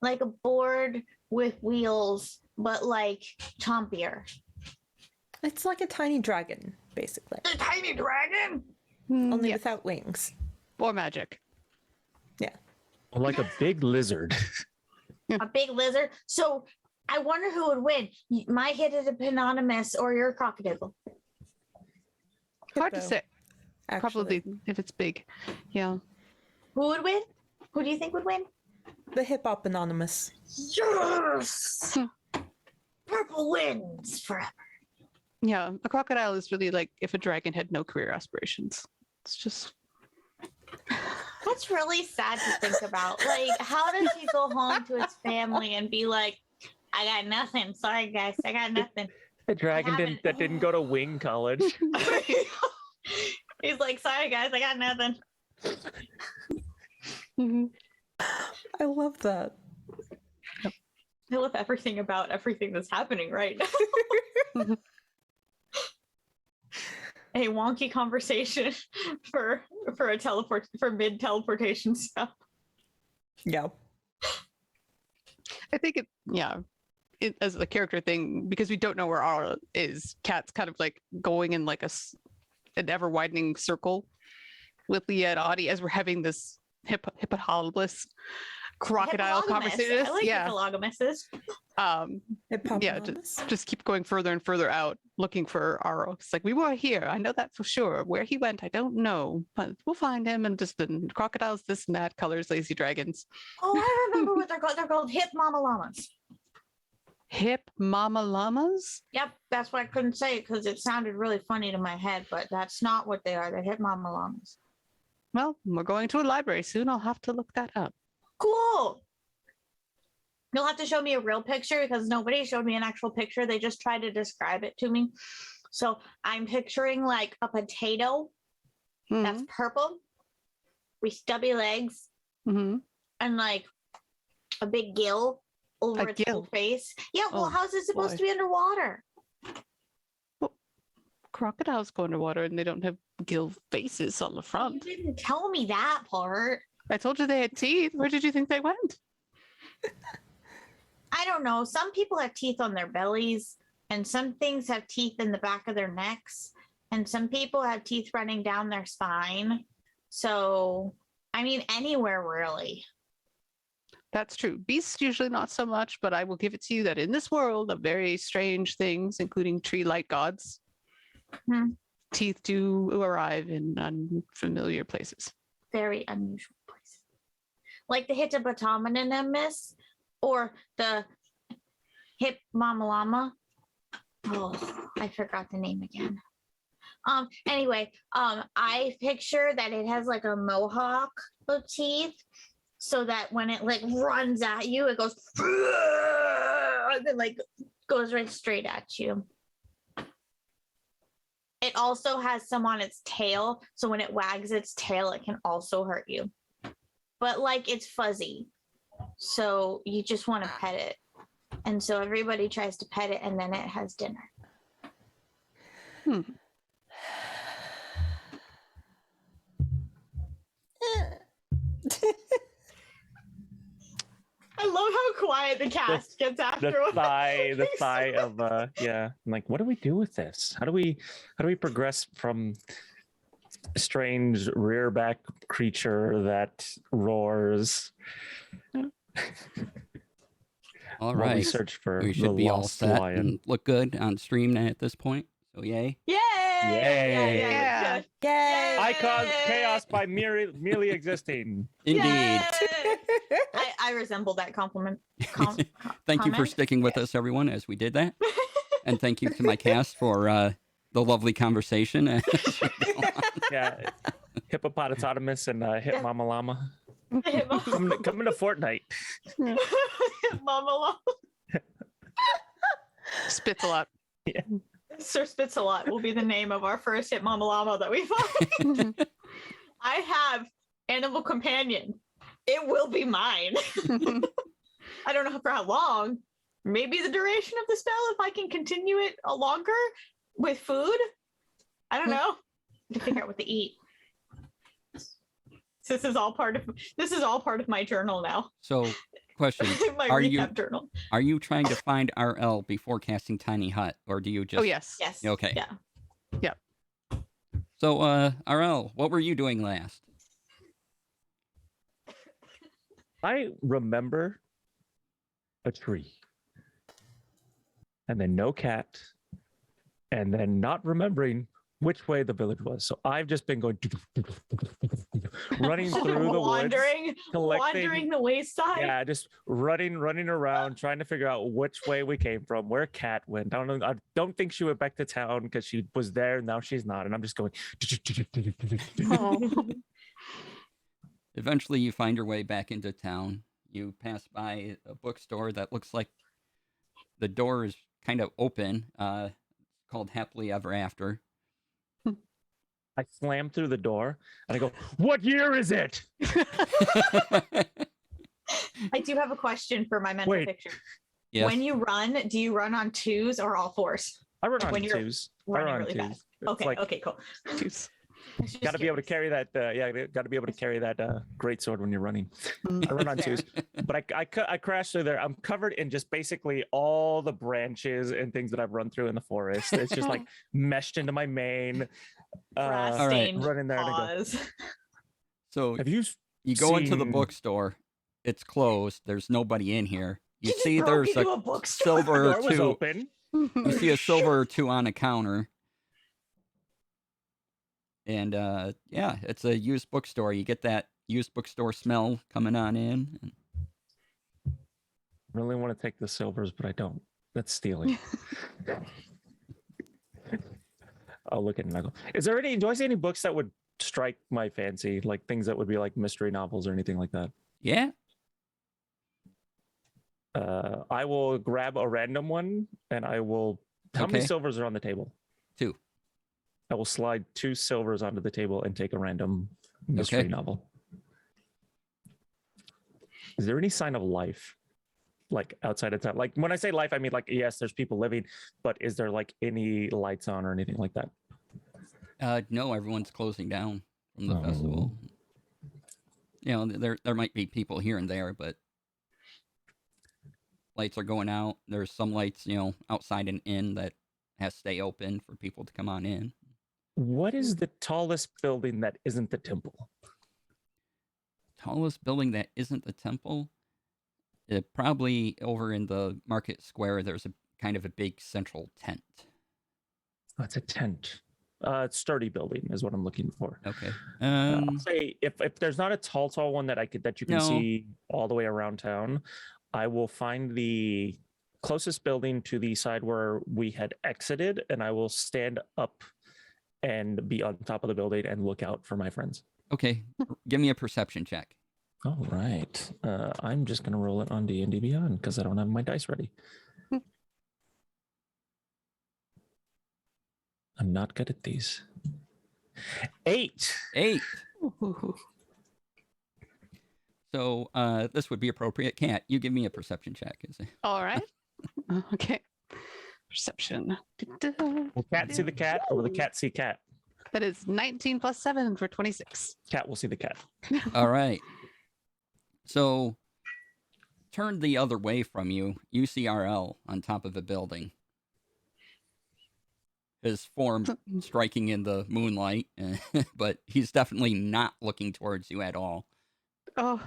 like a board with wheels, but like chompier. It's like a tiny dragon, basically. A tiny dragon. Only Yeah, without wings. or magic. Yeah. Like a big lizard. A big lizard. So I wonder who would win. My hippopotamus or your crocodile. Hard to Hippo, say. actually. Probably if it's big. Yeah. Who would win? Who do you think would win? The hippopotamus. Yes. Purple wins forever. Yeah. A crocodile is really like if a dragon had no career aspirations. It's just That's really sad to think about. Like, how does he go home to his family and be like, I got nothing. Sorry, guys. I got nothing. A dragon haven't- that didn't go to wing college. He's like, sorry, guys. I got nothing. Mhm. I love that. I love everything about everything that's happening right now. A wonky conversation for mid teleportation stuff. Yeah. I think it as a character thing, because we don't know where Aura is, Kat's kind of like going in like an ever widening circle with Leah and Audie as we're having this hippopotamus crocodile Hippologamus. conversation. I like Yeah. hippologamuses. Hippopotamus. Just keep going further and further out looking for Aro. It's like, we were here. I know that for sure. Where he went, I don't know, but we'll find him. And just the crocodiles, this and that, colors, lazy dragons. Oh, I remember what they're called. They're called hip mama llamas. Hip mama llamas? Yep, that's why I couldn't say it because it sounded really funny to my head, but that's not what they are. They're hip mama llamas. Well, we're going to a library soon. I'll have to look that up. Cool. You'll have to show me a real picture because nobody showed me an actual picture. They just tried to describe it to me. So I'm picturing like a potato that's purple with stubby legs Mm-hmm. and like a big gill over A its whole gill? face. Yeah, well, Oh, how's it supposed boy. to be underwater? Crocodiles go underwater and they don't have gill faces on the You front. didn't tell me that part. I told you they had teeth. Where did you think they went? I don't know. Some people have teeth on their bellies, and some things have teeth in the back of their necks, and some people have teeth running down their spine. So, I mean, anywhere really. That's true. Beasts usually not so much, but I will give it to you that in this world of very strange things, including tree light gods, Hmm. teeth do arrive in unfamiliar places. Very unusual place. Like the Hippopotamimus or the Hip Mama Llama. Oh, I forgot the name again. Anyway, I picture that it has like a mohawk of teeth so that when it like runs at you, it goes and then like goes right straight at you. It also has some on its tail, so when it wags its tail, it can also hurt you. But like it's fuzzy, so you just want to pet it. And so everybody tries to pet it, and then it has dinner. I love how quiet the cast gets The afterwards. sigh of yeah. I'm like, what do we do with this? How do we progress from a strange rearback creature that roars? All While we right. search for We the should be all lost set lion. and look good on stream at this point. So yay. Yay! Yay! Yeah. Yay! I caused chaos by merely existing. Indeed. I resemble that compliment. Thank you for comment? sticking with us, everyone, as we did that. And thank you to my cast for the lovely conversation. as we go on. Yeah, hippopotamus and hip Yeah. mama llama Mama coming to Fortnite. Llama. Spits a lot. Sir Spitz-a-Lot will be the name of our first hit Mama Llama that we find. I have animal companion. It will be mine. I don't know for how long. Maybe the duration of the spell if I can continue it longer with food. I don't know. To figure out what to eat. This is all part of my journal now. So, question: My Are recap you- journal. Are you trying to find RL before casting Tiny Hut, or do you just? Oh, yes. Yes. Okay. Yeah. So, RL, what were you doing last? I remember a tree, and then no cat, and then not remembering which way the village was. So I've just been going running through the woods, wandering collecting. the wayside. Yeah, just running around, trying to figure out which way we came from, where Cat went. I don't think she went back to town because she was there. Now she's not, and I'm just going. Oh. Eventually, you find your way back into town. You pass by a bookstore that looks like the door is kind of open. Called Happily Ever After. I slam through the door and I go, "What year is it?" I do have a question for my mental Wait. picture. Yes. When you run, do you run on twos or all fours? I run on When you're twos. I running run on really twos. fast. It's Okay, like, okay, cool. Jeez. got to be able to carry that. Got to be able to carry that great sword when you're running. I run on twos, but I crash through there. I'm covered in just basically all the branches and things that I've run through in the forest. It's just like meshed into my mane. Grass all right. stained Run in there and I go, paws. So have you? you go into the seen- bookstore. It's closed. There's nobody in here. You just see, broke there's into a a bookstore. The silver or door was two. open. You see a silver or two on a counter. And yeah, it's a used bookstore. You get that used bookstore smell coming on in. And Really want to take the silvers, but I don't. That's stealing. I'll look at it and I go, is there any, do I see any books that would strike my fancy? Like things that would be like mystery novels or anything like that? yeah, I will grab a random one, and I will. How many Okay. silvers are on the table? 2. I will slide 2 silvers onto the table and take a random mystery Okay. novel. Is there any sign of life, like outside of town? Like when I say life, I mean like yes, there's people living, but is there like any lights on or anything like that? No, everyone's closing down from the Oh. festival. You know, there might be people here and there, but lights are going out. There's some lights, you know, outside an inn that has to stay open for people to come on in. What is the tallest building that isn't the temple? Tallest building that isn't the temple? Probably over in the market square, there's a kind of a big central tent. Oh, it's a tent. Sturdy building is what I'm looking for. Okay. I'll say if there's not a tall one that you can No. see all the way around town, I will find the closest building to the side where we had exited, and I will stand up and be on top of the building and look out for my friends. Okay. Give me a perception check. All right. I'm just gonna roll it on D&D Beyond because I don't have my dice ready. I'm not good at these. 8. 8. So this would be appropriate. Cat, you give me a perception check. All right. Okay. Perception. Will cat see the cat, or will the cat see cat? That is 19 plus 7 for 26. Cat will see the cat. All right. So, turned the other way from you, you see RL on top of a building. His form striking in the moonlight, but he's definitely not looking towards you at all. Oh,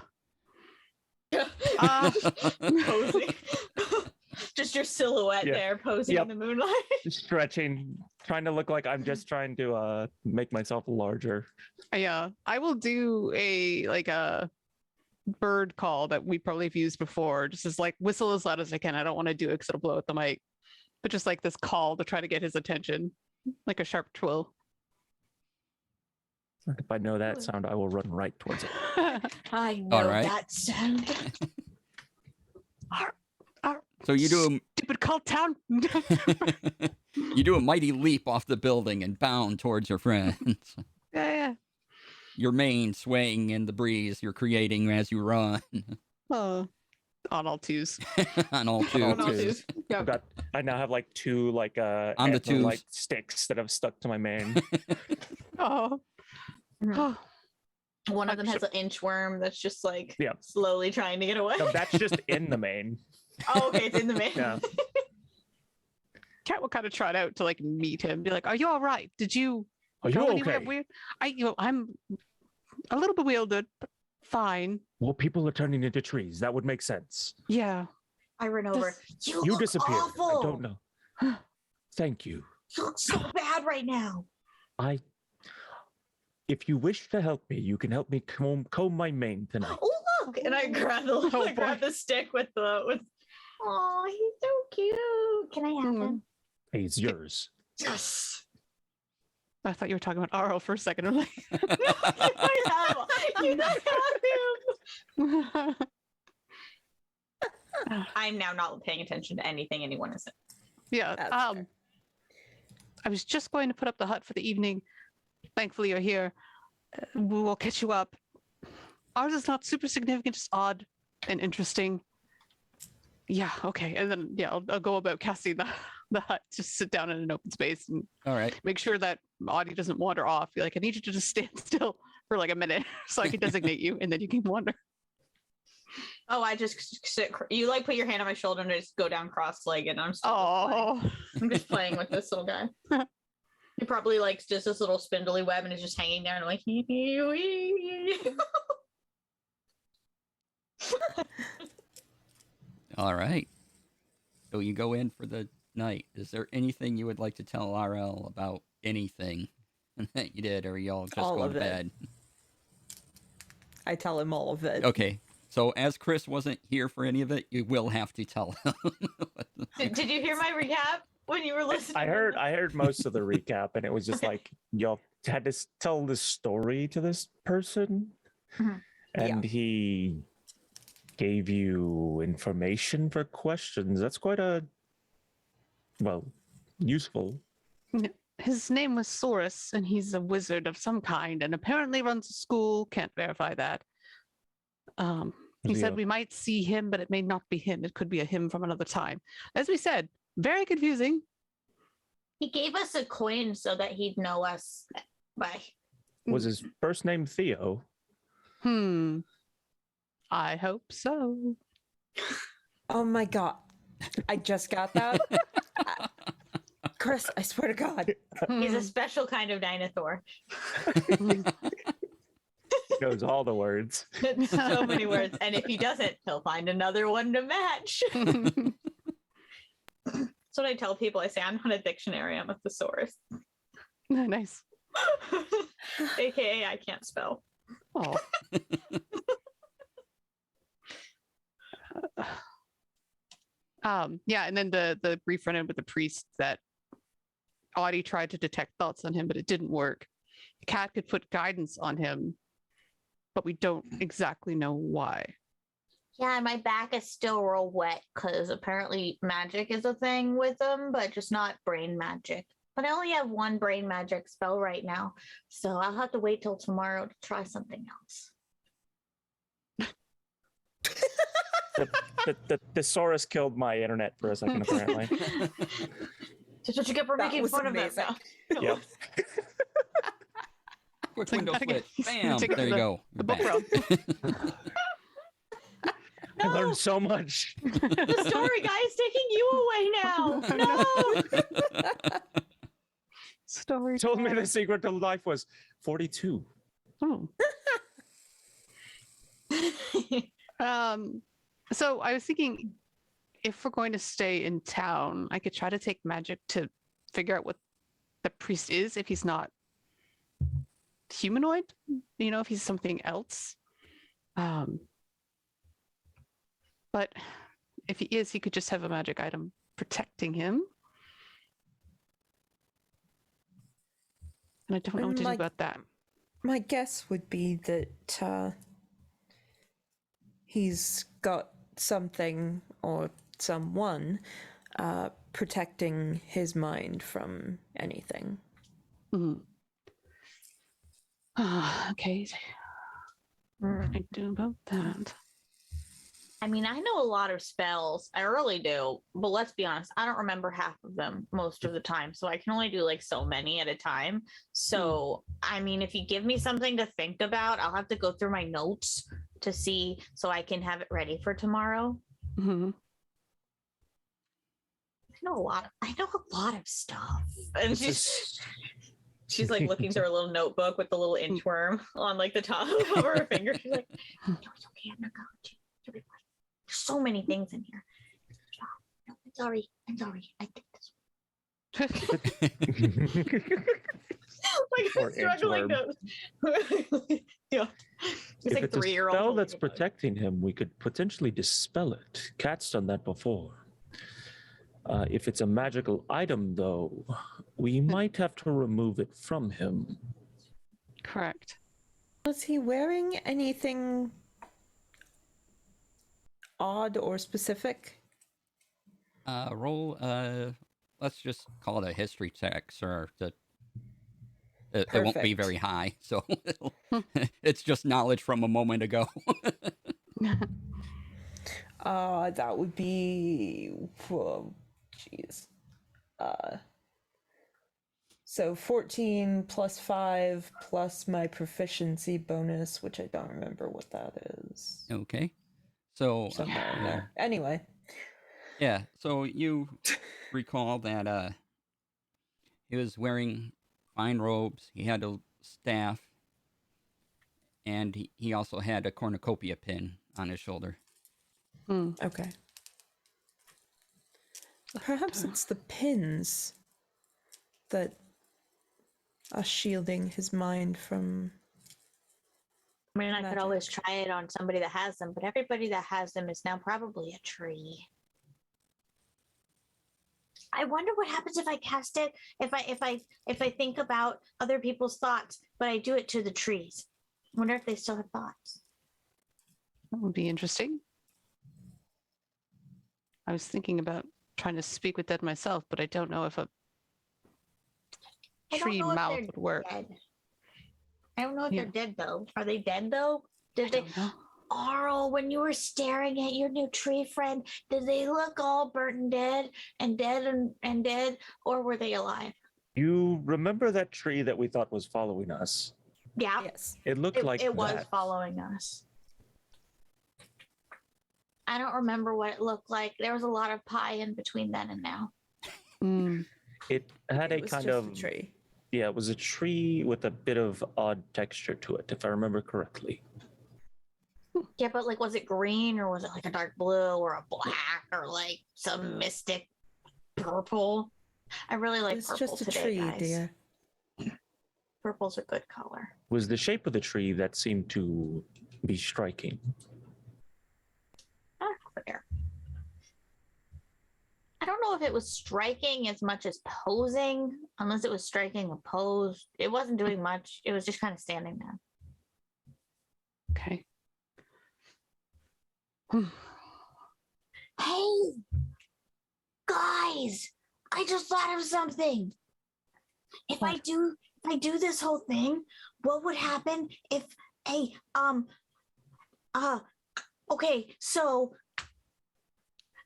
Posing. Just your silhouette Yeah. there posing Yep. in the moonlight. Stretching, trying to look like I'm just trying to make myself larger. yeah. I will do a bird call that we probably have used before, just as like whistle as loud as I can. I don't want to do it because it'll blow out the mic, but just like this call to try to get his attention, like a sharp twill. If I know that sound, I will run right towards it. I know right. that sound. So you do Stupid call town. you do a mighty leap off the building and bound towards your friends. Yeah. Your mane swaying in the breeze you're creating as you run Oh, on all twos. on all On all twos. twos. I now have like 2 like On the twos. like sticks that have stuck to my mane. Oh. Oh. One of them has an inchworm that's just like Yeah. slowly trying to get away. No, that's just in the mane. Oh, okay, it's in the main. Yeah. Cat will kind of trot out to like meet him, be like, "Are you all right? Did you Are go you anywhere okay? weird? I'm a little bewildered, but fine. Well, people are turning into trees. That would make sense. Yeah. I run over. You You look disappeared. awful. I don't know. Thank you. You look so bad right now. If you wish to help me, you can help me comb my mane tonight. Oh look! And I grab the Oh, I grab the stick with the. Oh, he's so cute. Can I have him? He's yours. Yes. I thought you were talking about Arl for a second. I'm like, You don't have him. I'm now not paying attention to anything anyone is saying. yeah. That's fair. I was just going to put up the hut for the evening. Thankfully, you're here. We will catch you up. Ours is not super significant, just odd and interesting. Yeah, okay. And then, yeah, I'll go about casting the hut, just sit down in an open space and All right. make sure that Audie doesn't wander off. Be like, I need you to just stand still for like a minute so I can designate you, and then you can wander. Oh, I just sit. You like put your hand on my shoulder and I just go down cross-legged. And I'm still Oh, I'm just playing with this little guy. He probably likes just this little spindly web and is just hanging there and I'm like, All right. So you go in for the night. Is there anything you would like to tell RL about anything that you did, or are y'all just All going of to it. bed? I tell him all of it. Okay. So as Chris wasn't here for any of it, you will have to tell him. Did you hear my recap when you were listening? I heard most of the recap, and it was just like y'all had to tell this story to this person, Mhm. and he gave you information for questions. That's quite useful. His name was Saurus, and he's a wizard of some kind, and apparently runs a school. Can't verify that. He said we might see him, but it may not be him. It could be a him from another time. As we said, very confusing. He gave us a coin so that he'd know us by. Was his first name Theo? I hope so. Oh my god. I just got that. Chris, I swear to God. He's a special kind of dinosaur. He knows all the words. So many words. And if he doesn't, he'll find another one to match. That's what I tell people. I say, I'm not a dictionary, I'm a thesaurus. Nice. AKA, I can't spell. Oh. Yeah, and then the brief run-in with the priest that Audie tried to detect thoughts on him, but it didn't work. Cat could put guidance on him, but we don't exactly know why. Yeah, my back is still real wet because apparently magic is a thing with them, but just not brain magic. But I only have one brain magic spell right now, so I'll have to wait till tomorrow to try something else. The thesaurus killed my internet for a second, apparently. That's what you get for That making was fun amazing. of them. Yep. Quick It's like, window gotta get- switch. Bam. take There you the- go. the You're book back. I learned so much. The story guy is taking you away now. No. Story. He told me the secret to life was 42. Oh. So I was thinking, if we're going to stay in town, I could try to take magic to figure out what the priest is if he's not humanoid, if he's something else. But if he is, he could just have a magic item protecting him. And I don't know what to do about that. My guess would be that he's got something or someone protecting his mind from anything. Mhm. Okay. What do I do about that? I mean, I know a lot of spells. I really do. But let's be honest, I don't remember half of them most of the time. So I can only do like so many at a time. So, I mean, if you give me something to think about, I'll have to go through my notes to see so I can have it ready for tomorrow. Mhm. I know a lot of stuff. And she's like looking through her little notebook with the little inchworm on like the top of her finger. She's like, no, it's okay. I'm not going to. You'll be fine. There's so many things in here. No, I'm sorry. I did this. Like Poor I'm struggling to. Yeah. It's If like it's a 3-year-old. spell that's protecting him, we could potentially dispel it. Cat's done that before. If it's a magical item, though, we might have to remove it from him. Correct. Was he wearing anything odd or specific? Roll. Let's just call it a history check, sir. It won't be Perfect. very high, so it's just knowledge from a moment ago. That would be, whoa, jeez. So 14 plus 5 plus my proficiency bonus, which I don't remember what that is. Okay. So Somewhere in there. Anyway, yeah, so you recall that he was wearing fine robes, he had a staff, and he also had a cornucopia pin on his shoulder. okay. Perhaps it's the pins that are shielding his mind from. I mean, I could Magic. always try it on somebody that has them, but everybody that has them is now probably a tree. I wonder what happens if I cast it. If I think about other people's thoughts, but I do it to the trees. I wonder if they still have thoughts. That would be interesting. I was thinking about trying to speak with dead myself, but I don't know if a I don't tree know if mouth they're would work. dead. I don't know if Yeah. they're dead though. Are they dead though? I Did they? don't know. Arl, when you were staring at your new tree friend, did they look all burnt and dead and dead and dead, or were they alive? You remember that tree that we thought was following us? Yeah, Yes. It looked like it was that. following us. I don't remember what it looked like. There was a lot of pie in between then and now. Mm. It had It a was kind just of a tree. yeah, it was a tree with a bit of odd texture to it, if I remember correctly. Yeah, but like, was it green or was it like a dark blue or a black or like some mystic purple? I really like It's purple just a today, tree, guys. dear. Purple's a good color. Was the shape of the tree that seemed to be striking. Not clear. I don't know if it was striking as much as posing, unless it was striking a pose. It wasn't doing much. It was just kind of standing there. Okay. Hey, guys! I just thought of something. If I do this whole thing, what would happen if okay, so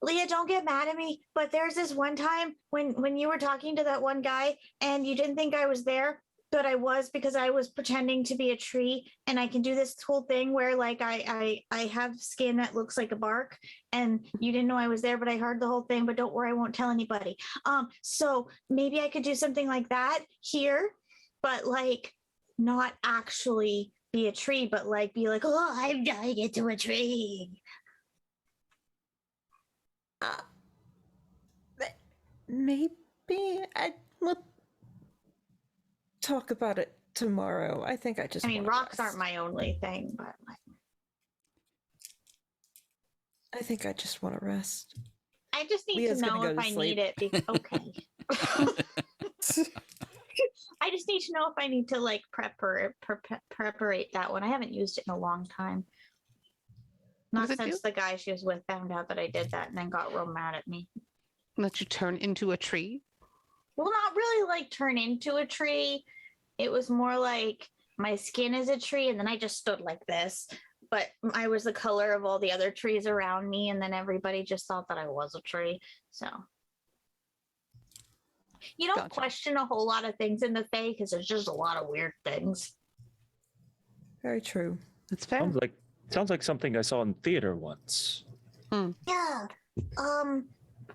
Leah, don't get mad at me, but there's this one time when you were talking to that one guy and you didn't think I was there, but I was because I was pretending to be a tree, and I can do this whole thing where like I have skin that looks like a bark, and you didn't know I was there, but I heard the whole thing, but don't worry, I won't tell anybody. So maybe I could do something like that here, but like not actually be a tree, but like be like, oh, I'm dying into a tree. Maybe I will talk about it tomorrow. I think I just. I mean, wanna rocks aren't rest. my only thing, but like, I think I just want to rest. I just need Leah's to gonna know go if to I sleep. need it. Okay. I just need to know if I need to like preparate that one. I haven't used it in a long time. What Not does it since do? the guy she was with found out that I did that and then got real mad at me. Let you turn into a tree? Well, not really like turn into a tree. It was more like my skin is a tree, and then I just stood like this. But I was the color of all the other trees around me, and then everybody just thought that I was a tree. So you don't Gotcha. question a whole lot of things in the Fae because there's just a lot of weird things. Very true. That's fair. Sounds like something I saw in theater once. Yeah.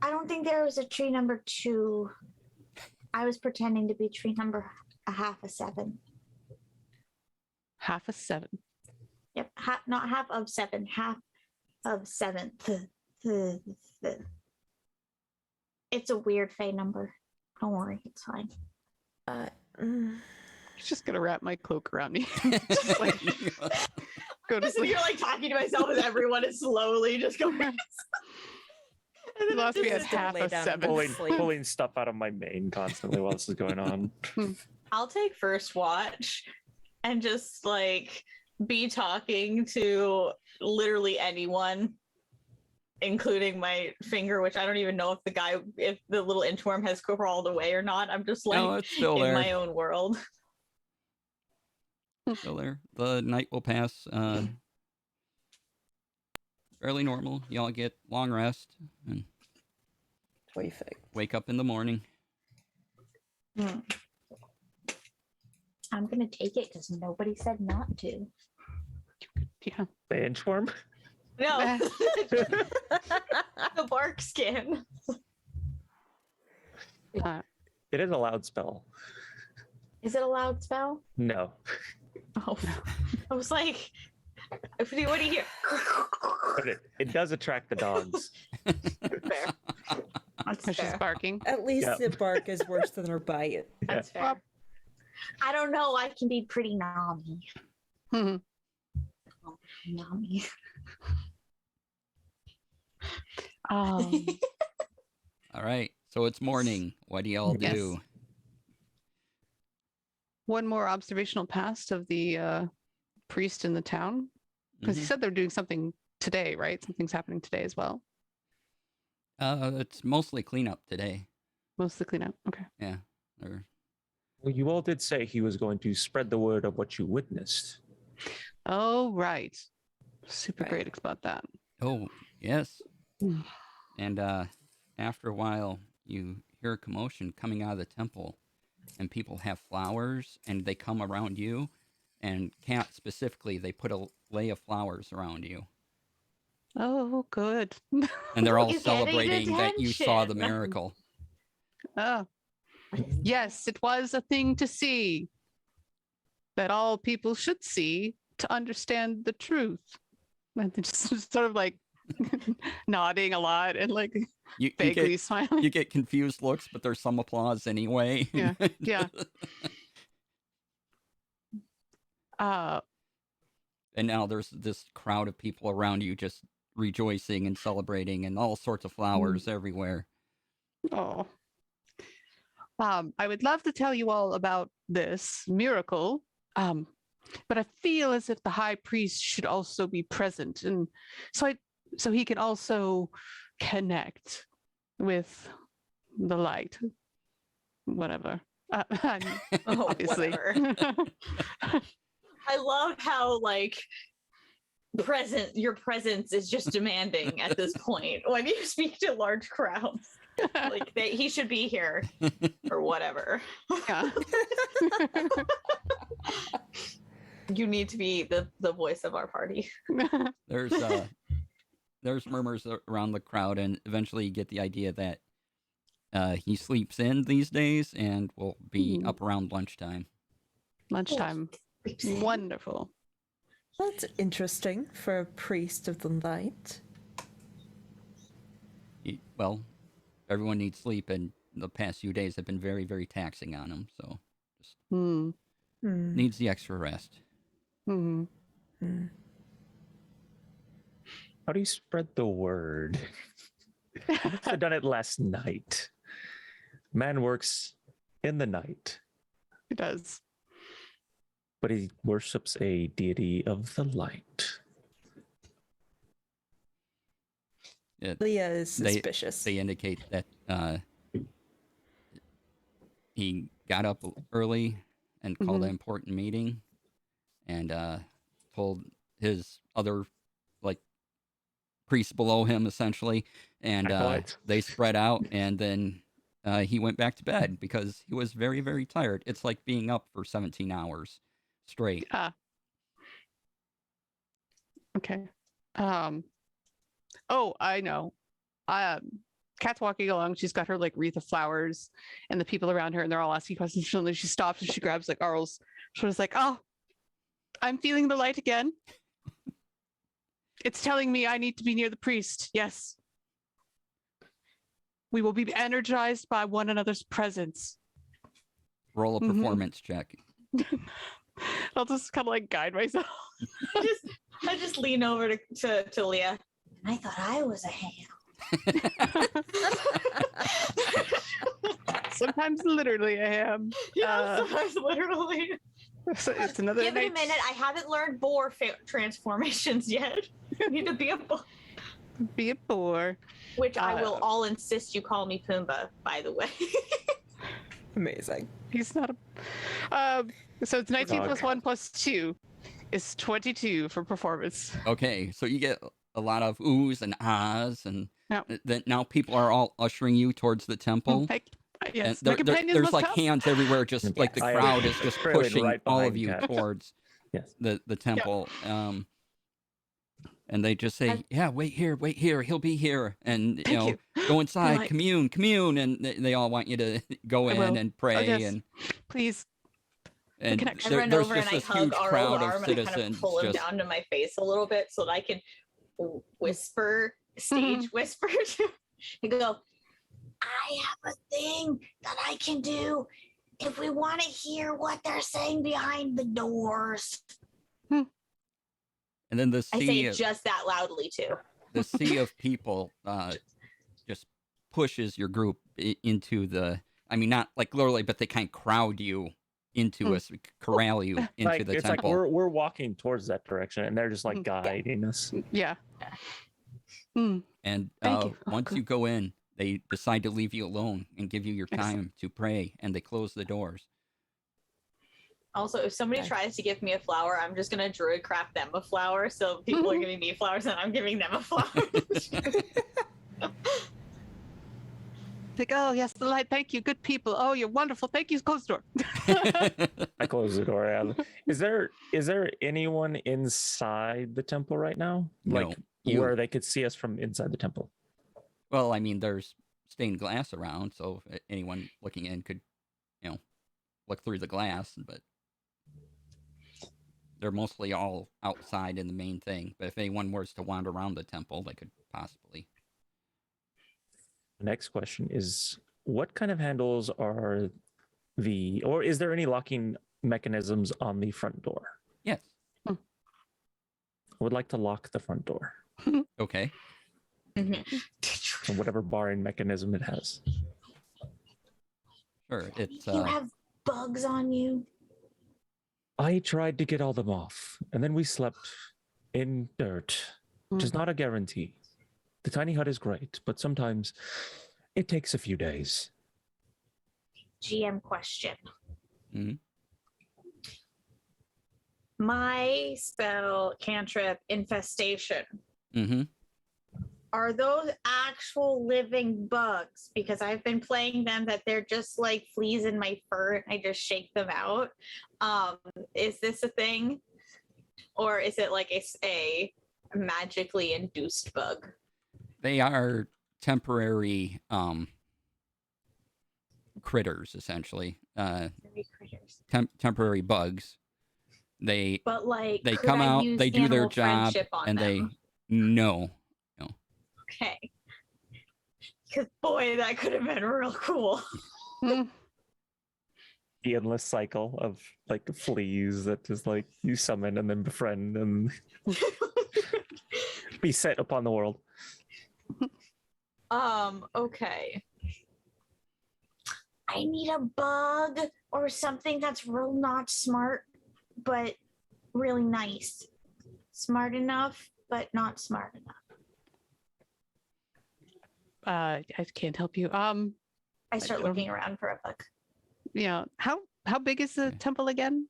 I don't think there was a tree number 2. I was pretending to be tree number a half a 7. Half a 7. Yep, not half of 7, half of 7th. It's a weird Fae number. Don't worry, it's fine. Mm, It's just gonna wrap my cloak around me. Just like go to sleep. You're like talking to myself as everyone is slowly just going. You lost me at just gonna half lay a down and 7. pulling- Sleep. Pulling stuff out of my mane constantly while this is going on. I'll take first watch and just like be talking to literally anyone, including my finger, which I don't even know if the little inchworm has crawled away or not. I'm just like No, it's still in there. my own world. Still there. The night will pass fairly normal. Y'all get long rest and perfect. wake up in the morning. I'm gonna take it because nobody said not to. Yeah. The inchworm? No, the bark skin. It is a loud spell. Is it a loud spell? No. Oh, I was like, what do you hear? But it does attract the dogs. Fair. That's She's fair. barking. At least Yep. the bark is worse than her bite. That's fair. I don't know. I can be pretty nommy. Mhm. Nommy. Um, All right. So it's morning. What do y'all Yes. do? one more observational pass of the priest in the town, because he Mhm. said they're doing something today, right? Something's happening today as well. It's mostly cleanup today. Mostly cleanup. Okay. Yeah. Or, Well, you all did say he was going to spread the word of what you witnessed. Oh, right. Super Right. great about that. oh, yes. Mm. And after a while, you hear a commotion coming out of the temple, and people have flowers, and they come around you. And Cat specifically, they put a lay of flowers around you, Oh, good. and they're all You're getting celebrating that you saw the attention. miracle. Oh, yes, it was a thing to see that all people should see to understand the truth. And they're just sort of like nodding a lot and like You vaguely get smiling. you get confused looks, but there's some applause anyway. Yeah, yeah. And now there's this crowd of people around you just rejoicing and celebrating, and all sorts of flowers everywhere. Oh. I would love to tell you all about this miracle, but I feel as if the high priest should also be present, and so he can also connect with the light. Whatever. Oh, Obviously. whatever. I love how like your presence is just demanding at this point when you speak to large crowds. Like he should be here or whatever. Yeah. You need to be the voice of our party. There's murmurs around the crowd, and eventually you get the idea that he sleeps in these days and will be up around lunchtime. Lunchtime. Wonderful. That's interesting for a priest of the light. Well, everyone needs sleep, and the past few days have been very, very taxing on him, so just Hmm. needs the extra rest. Hmm. How do you spread the word? I must have done it last night. Man works in the night, It does. but he worships a deity of the light. Leah is They- suspicious. They indicate that he got up early and called an important meeting, and told his other like priests below him essentially, and Acolytes. they spread out, and then he went back to bed because he was very, very tired. It's like being up for 17 hours straight. Okay. Oh, I know. Kat's walking along. She's got her like wreath of flowers, and the people around her, and they're all asking questions. Suddenly, she stops and she grabs like Arl's. She was like, "Oh, I'm feeling the light again. It's telling me I need to be near the priest. Yes, we will be energized by one another's presence." Roll a performance check. I'll just kind of like guide myself. I just lean over to Leah. I thought I was a ham. Sometimes literally I am. Yeah, sometimes literally. So it's another Give it a night. minute. I haven't learned boar transformations yet. I need to be a boar. Be a boar. Which I will all insist you call me Pumbaa, by the way. Amazing. He's not a. So it's 19 Dog. plus 1 plus 2 is 22 for performance. Okay, so you get a lot of oohs and ahs, and Yep. then now people are all ushering you towards the temple. Yes, And my companions there's must like come. hands everywhere, just like the I am crowd is just trailing pushing right all of behind you Kat. towards Yes. the temple. And they just say, "Yeah, wait here, he'll be here," and Thank you. go inside, Like- commune, and they all want you to go I in will. and pray, yes. and Please. connection. I run there's over just and I this hug huge Arl's crowd arm of and I kind citizens of pull him just down to my face a little bit so that I can whisper, stage whisper. And go, I have a thing that I can do if we want to hear what they're saying behind the doors. and then the I say sea it of, just that loudly too. the sea of people just pushes your group into the. I mean, not like literally, but they kind of crowd you into us, corral you into Like, the it's temple. like we're walking towards that direction, and they're just like guiding us. Yeah. Mm, And thank you. Oh, once good. you go in, they decide to leave you alone and give you your Excellent. time to pray, and they close the doors. Also, if somebody Okay. tries to give me a flower, I'm just gonna druid craft them a flower. So people are giving me flowers, and I'm giving them a flower. Like, oh yes, the light. Thank you, good people. Oh, you're wonderful. Thank you. Close the door. I close the door. Yeah. Is there anyone inside the temple right now? No, Like you. where they could see us from inside the temple? Well, I mean, there's stained glass around, so anyone looking in could, look through the glass, but they're mostly all outside in the main thing. But if anyone was to wander around the temple, they could possibly. The next question is, what kind of handles are or is there any locking mechanisms on the front door? Yes. I would like to lock the front door. Okay. So whatever barring mechanism it has. Sure. It's You have bugs on you. I tried to get all them off, and then we slept in dirt, which is not a guarantee. The tiny hut is great, but sometimes it takes a few days. GM question. Mhm. My spell cantrip infestation. Mm-hmm. Are those actual living bugs? Because I've been playing them that they're just like fleas in my fur and I just shake them out. Is this a thing? Or is it like a magically induced bug? They are temporary critters, essentially. Critters. Temporary bugs. They But like, they could come I out, use they do their animal job, friendship on and them? no. Okay. Because boy, that could have been real cool. Mm. The endless cycle of like fleas that just like you summon and then befriend and be set upon the world. Okay. I need a bug or something that's real not smart, but really nice. Smart enough, but not smart enough. I can't help you. I start don't- looking around for a bug. How big is the Yeah. temple again?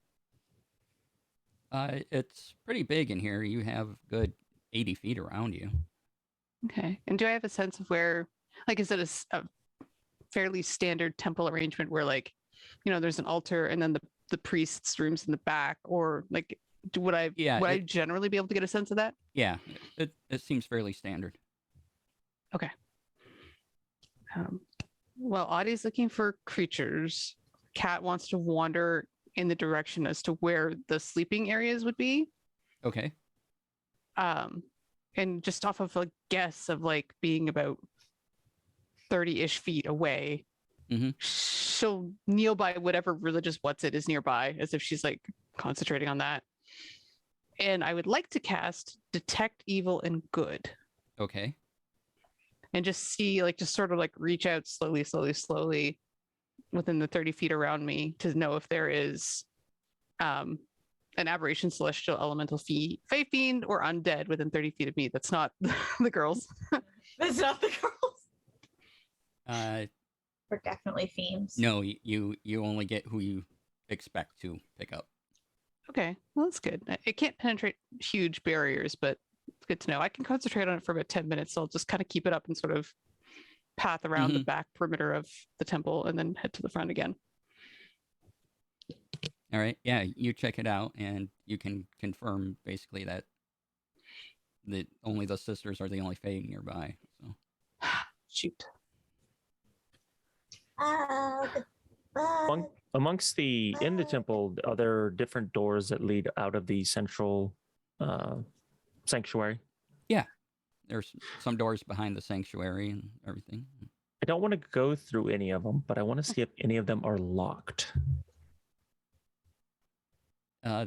It's pretty big in here. You have good 80 feet around you. Okay. And do I have a sense of where, like, is it a fairly standard temple arrangement where, like, there's an altar and then the priest's rooms in the back, or like, would I generally be able to get a sense of that? Yeah, it seems fairly standard. Okay. Well, Audie's looking for creatures. Cat wants to wander in the direction as to where the sleeping areas would be. Okay. And just off of a guess of like being about 30-ish feet away, she'll kneel by whatever religious what's it is nearby, as if she's like concentrating on that. And I would like to cast Detect Evil and Good. Okay. And just see, like, just sort of like reach out slowly within the 30 feet around me to know if there is an aberration, celestial, elemental, fey fiend, or undead within 30 feet of me. That's not the girls. That's not the girls. We're definitely fiends. No, you only get who you expect to pick up. Okay, well, that's good. It can't penetrate huge barriers, but it's good to know. I can concentrate on it for about 10 minutes, so I'll just kind of keep it up and sort of path around the back perimeter of the temple and then head to the front again. All right. Yeah, you check it out, and you can confirm basically that only the sisters are the only fae nearby. So. Shoot. Amongst in the temple, are there different doors that lead out of the central sanctuary? Yeah, there's some doors behind the sanctuary and everything. I don't want to go through any of them, but I want to see if any of them are locked.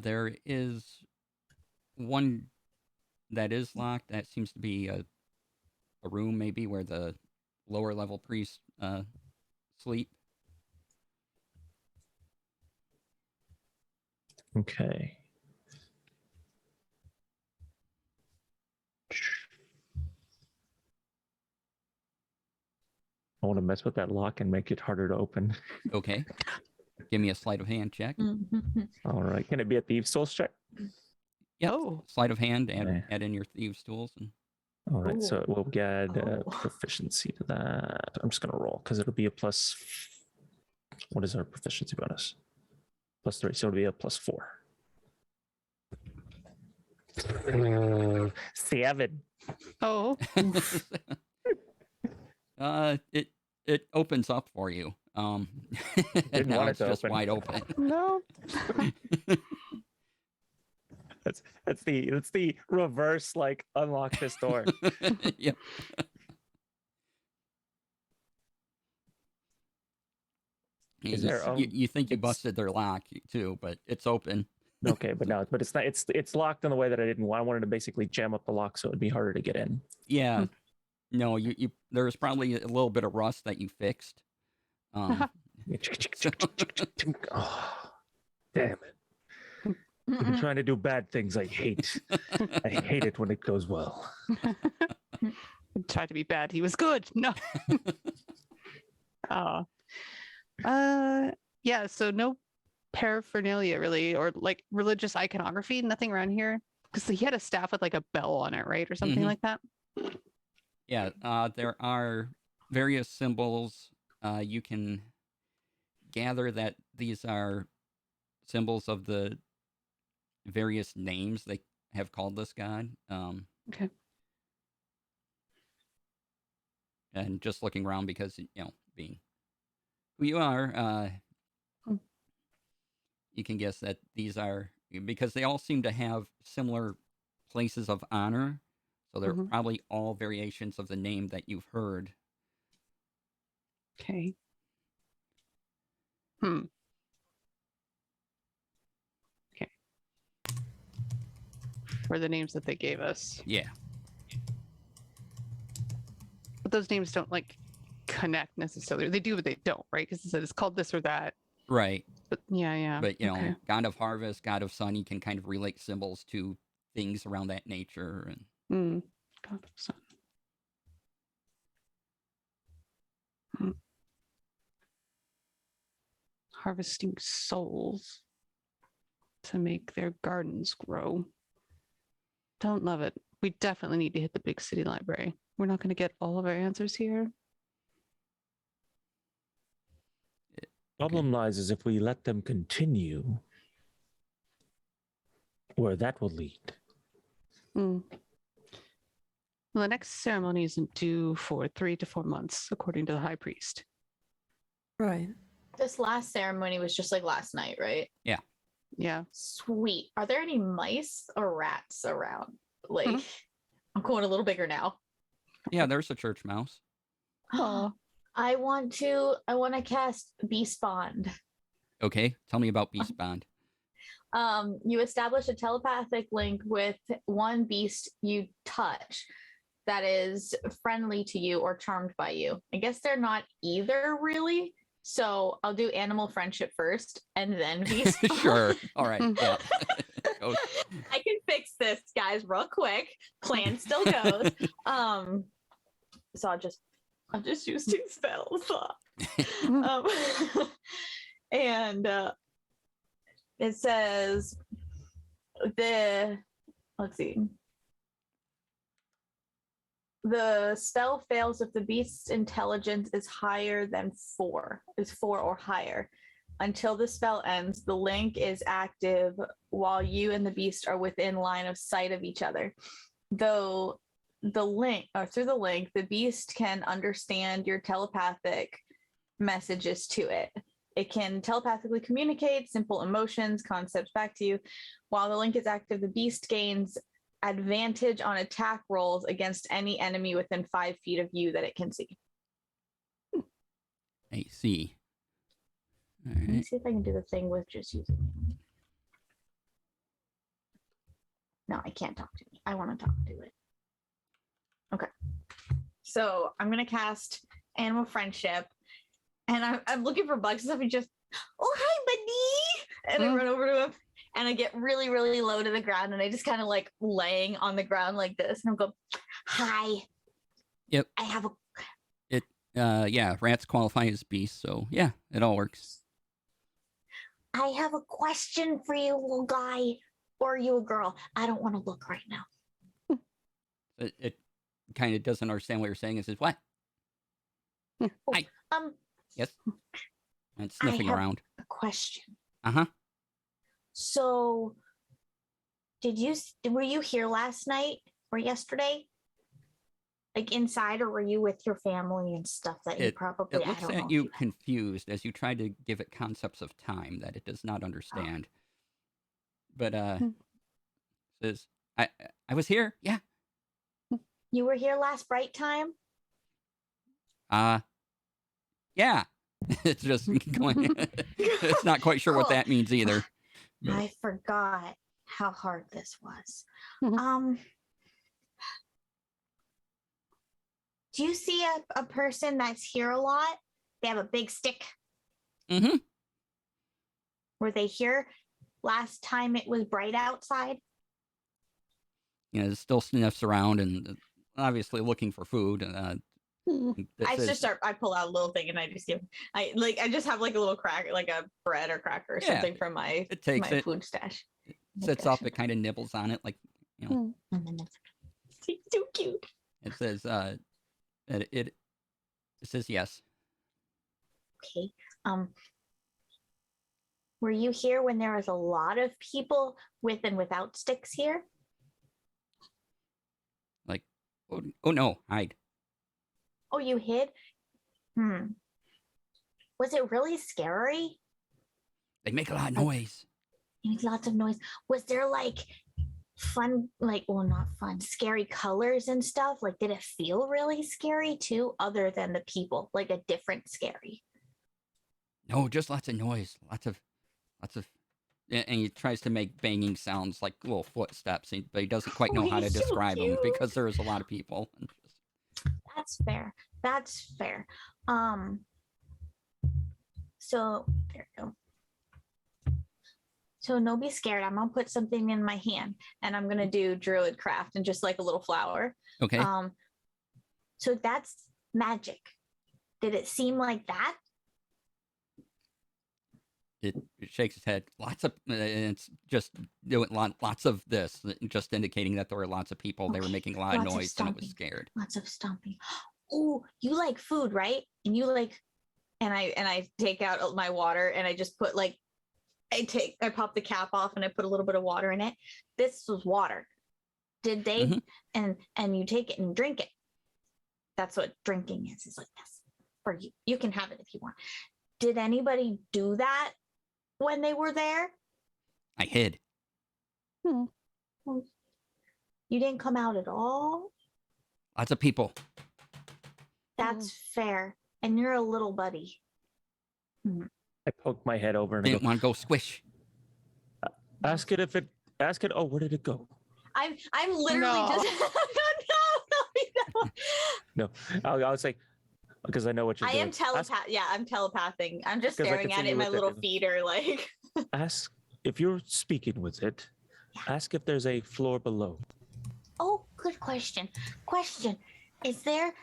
There is one that is locked. That seems to be a room maybe where the lower level priests sleep. Okay. I want to mess with that lock and make it harder to open. Okay. Give me a sleight of hand check. All right. Can it be a thieves' tools check? Yep. Oh. Sleight of hand, Yeah. add in your thieves tools. And All right. So Ooh. we'll get Oh. proficiency to that. I'm just going to roll because it'll be a plus. What is our proficiency bonus? +3. So it'll be a +4. 7. Oh. it opens up for you. Didn't now want it it's to just open. wide open. No. That's the reverse, like, unlock this door. Yep. Is you, there, you think you it's- busted their lock too, but it's open. Okay, but it's not. It's locked in the way that I didn't want. I wanted to basically jam up the lock so it'd be harder to get in. Yeah. No, you there's probably a little bit of rust that you fixed. Oh, damn it! I've been trying to do bad things. I hate it when it goes well. Tried to be bad. He was good. No. Yeah, so no paraphernalia really, or like religious iconography, nothing around here. Because he had a staff with like a bell on it, right? Or something Mhm. like that. Yeah, there are various symbols. You can gather that these are symbols of the various names they have called this god. Okay. And just looking around because, being who you are, you can guess that these are, because they all seem to have similar places of honor. So they're Mhm. probably all variations of the name that you've heard. Okay. Okay. Were the names that they gave us. Yeah. But those names don't like connect necessarily. They do, but they don't, right? Because it said it's called this or that. Right. But yeah. But, okay. God of harvest, God of sun, you can kind of relate symbols to things around that nature. And God of sun. Harvesting souls to make their gardens grow. Don't love it. We definitely need to hit the big city library. We're not going to get all of our answers here. Problem lies is if we let them continue, where that will lead. Well, the next ceremony isn't due for 3 to 4 months, according to the high priest. Right. This last ceremony was just like last night, right? Yeah. Sweet. Are there any mice or rats around? Like, I'm going a little bigger now. yeah, there's a church mouse. Aw. I want to cast Beast Bond. Okay. Tell me about Beast Bond. You establish a telepathic link with one beast you touch that is friendly to you or charmed by you. I guess they're not either really. So I'll do animal friendship first and then beast bond. Sure. All right. Yeah. Go. I can fix this, guys, real quick. Plan still goes. So I'll just use 2 spells. And it says let's see. The spell fails if the beast's intelligence is higher than 4 or higher. Until the spell ends, the link is active while you and the beast are within line of sight of each other. Though through the link, the beast can understand your telepathic messages to it. It can telepathically communicate simple emotions, concepts back to you. While the link is active, the beast gains advantage on attack rolls against any enemy within 5 feet of you that it can see. I see. All Let me right. see if I can do the thing with just using it. No, I can't talk to it. I want to talk to it. Okay. So I'm going to cast Animal Friendship. And I'm looking for bugs and stuff and just, oh, hi, buddy. And I run over to him. And I get really, really low to the ground. And I just kind of like laying on the ground like this. And I'm going, hi. Yep. I have Yeah, rats qualify as beasts, so yeah, it all works. I have a question for you, little guy. Or are you a girl? I don't want to look right now. It kind of doesn't understand what you're saying. It says, what? Hi. Yes. And sniffing I have around. a question. Uh-huh. So, were you here last night or yesterday? Like inside, or were you with your family and stuff that you probably? It looks I don't know at you confused as you try to give it concepts of time that it does not understand. But says, I was here. Yeah. You were here last bright time. Yeah. It's just going. It's not quite sure what Cool. that means either. But I forgot how hard this was. Do you see a person that's here a lot? They have a big stick. mm-hmm. Were they here last time it was bright outside? You know, it still sniffs around and obviously looking for food. I pull out a little thing and I just give. I just have like a little cracker, like a bread or cracker or something from my food stash. It sits up. It kind of nibbles on it, like, you know. It's so cute. It says, it says yes. Okay. Were you here when there was a lot of people with and without sticks here? Like, oh no, hide. Oh, you hid? Was it really scary? They make a lot of noise. Lots of noise. Was there like fun, like, well, not fun, scary colors and stuff? Like, did it feel really scary too, other than the people, like a different scary? No, just lots of noise. Lots of, and he tries to make banging sounds like little footsteps, but he doesn't quite know how to describe them because there is a lot of people. That's fair. That's fair. So there you go. So no, be scared. I'm gonna put something in my hand and I'm gonna do druid craft and just like a little flower. Okay. So that's magic. Did it seem like that? It shakes its head. Lots of, it's just doing lots of this, just indicating that there were lots of people. They were making a lot of noise and it was scared. Lots of stomping. Oh, you like food, right? And you like, and I take out my water and I just put like, I pop the cap off and I put a little bit of water in it. This was water. Did they, and you take it and drink it. That's what drinking is. It's like this for you. You can have it if you want. Did anybody do that when they were there? I hid. You didn't come out at all? Lots of people. That's fair. And you're a little buddy. I poke my head over and Didn't want to go squish. Ask it. Oh, where did it go? I'm literally just No, I'll say, because I know what you're doing. I am I'm telepathing. I'm just staring at it. My little feet are like. Ask if you're speaking with it. Yeah. Ask if there's a floor below. Oh, good question. Is there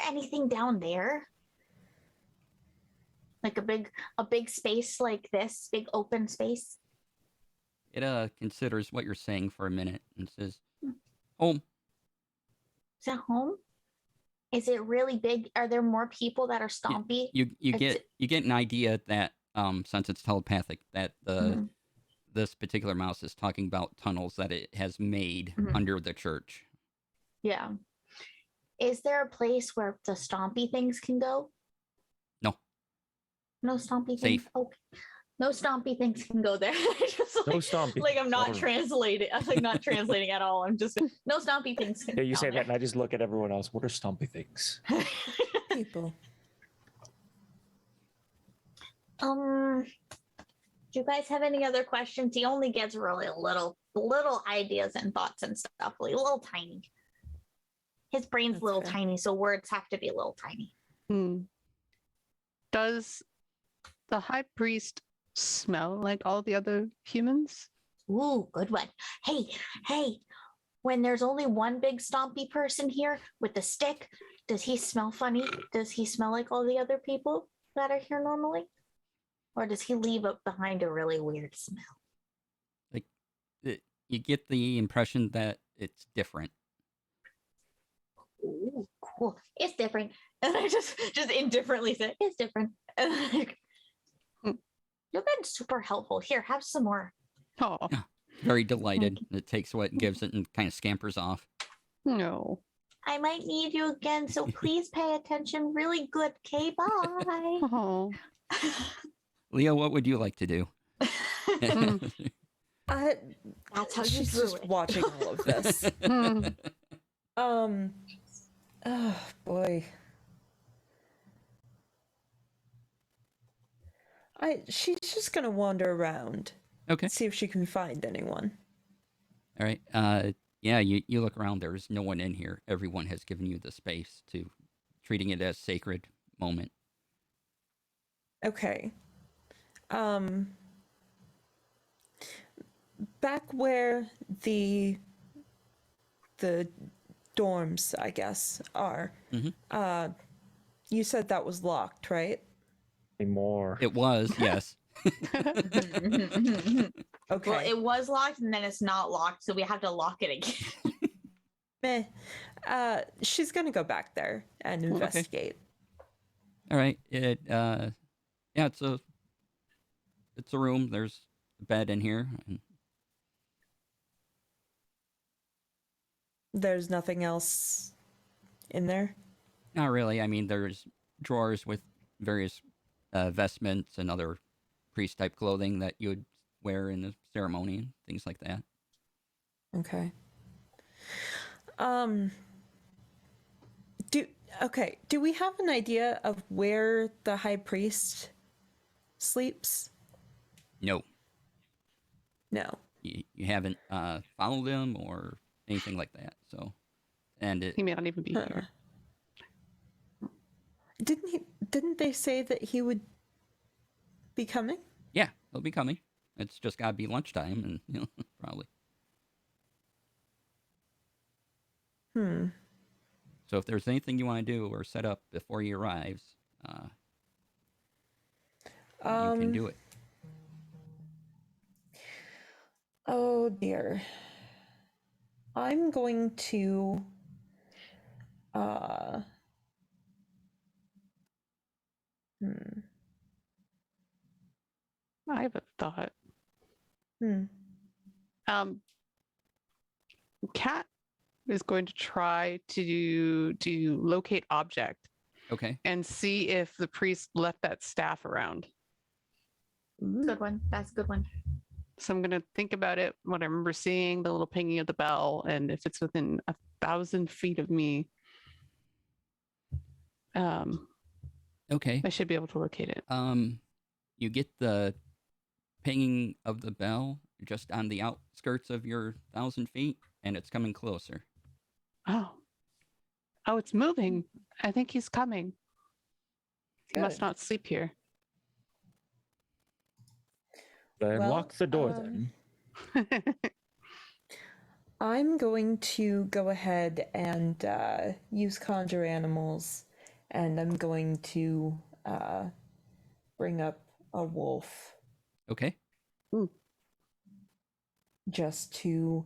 anything down there? Like a big space like this, big open space? It considers what you're saying for a minute and says, home. Is that home? Is it really big? Are there more people that are stompy? You get an idea that since it's telepathic that this particular mouse is talking about tunnels that it has made under the church. Yeah. Is there a place where the stompy things can go? No. No stompy Safe. things? Okay. No stompy things can go there. Just like, no stompy. Like I'm not translating. I'm like not translating at all. I'm just no stompy things. Yeah, you say that, and I just look at everyone else. What are stompy things? People. Do you guys have any other questions? He only gets really little ideas and thoughts and stuff, like little tiny. His brain's That's little fair. tiny, so words have to be a little tiny. Does the high priest smell like all the other humans? Ooh, good one. Hey, when there's only one big stompy person here with the stick, does he smell funny? Does he smell like all the other people that are here normally? Or does he leave up behind a really weird smell? You get the impression that it's different. Ooh, cool. It's different. And I just indifferently said, it's different. And like, you've been super helpful. Here, have some more. Oh, Very delighted. It takes what it gives it and kind of scampers off. no. I might need you again, so please pay attention really good. Okay, bye. Oh. Leo, what would you like to do? That's how you She's do just it. watching all of this. Oh boy. She's just gonna wander around, Okay. see if she can find anyone. All right. Yeah, you look around. There's no one in here. Everyone has given you the space to treating it as sacred moment. Okay. Back where the dorms, I guess, are. Mhm. You said that was locked, right? More. It was, yes. Okay. Well, it was locked and then it's not locked, so we have to lock it again. Meh. She's gonna go back there and investigate. All right. Yeah, it's a room. There's a bed in here. And There's nothing else in there. not really. I mean, there's drawers with various vestments and other priest type clothing that you would wear in the ceremony and things like that. Okay. Do we have an idea of where the high priest sleeps? No, No. you haven't followed him or anything like that. So, and it, He may not even be here. Didn't they say that he would be coming? yeah, he'll be coming. It's just gotta be lunchtime, and probably. So if there's anything you want to do or set up before he arrives, you can do it. Oh dear. I'm going to I have a thought. hmm. Cat is going to try to locate object Okay. and see if the priest left that staff around. Good one. That's a good one. So I'm going to think about it, what I remember seeing, the little pinging of the bell, and if it's within 1,000 feet of me, Okay. I should be able to locate it. You get the pinging of the bell just on the outskirts of your 1,000 feet, and it's coming closer. Oh, it's moving. I think he's coming. He must Good. not sleep here. Then Well, lock the door then. I'm going to go ahead and use conjure animals, and I'm going to bring up a wolf Okay. just to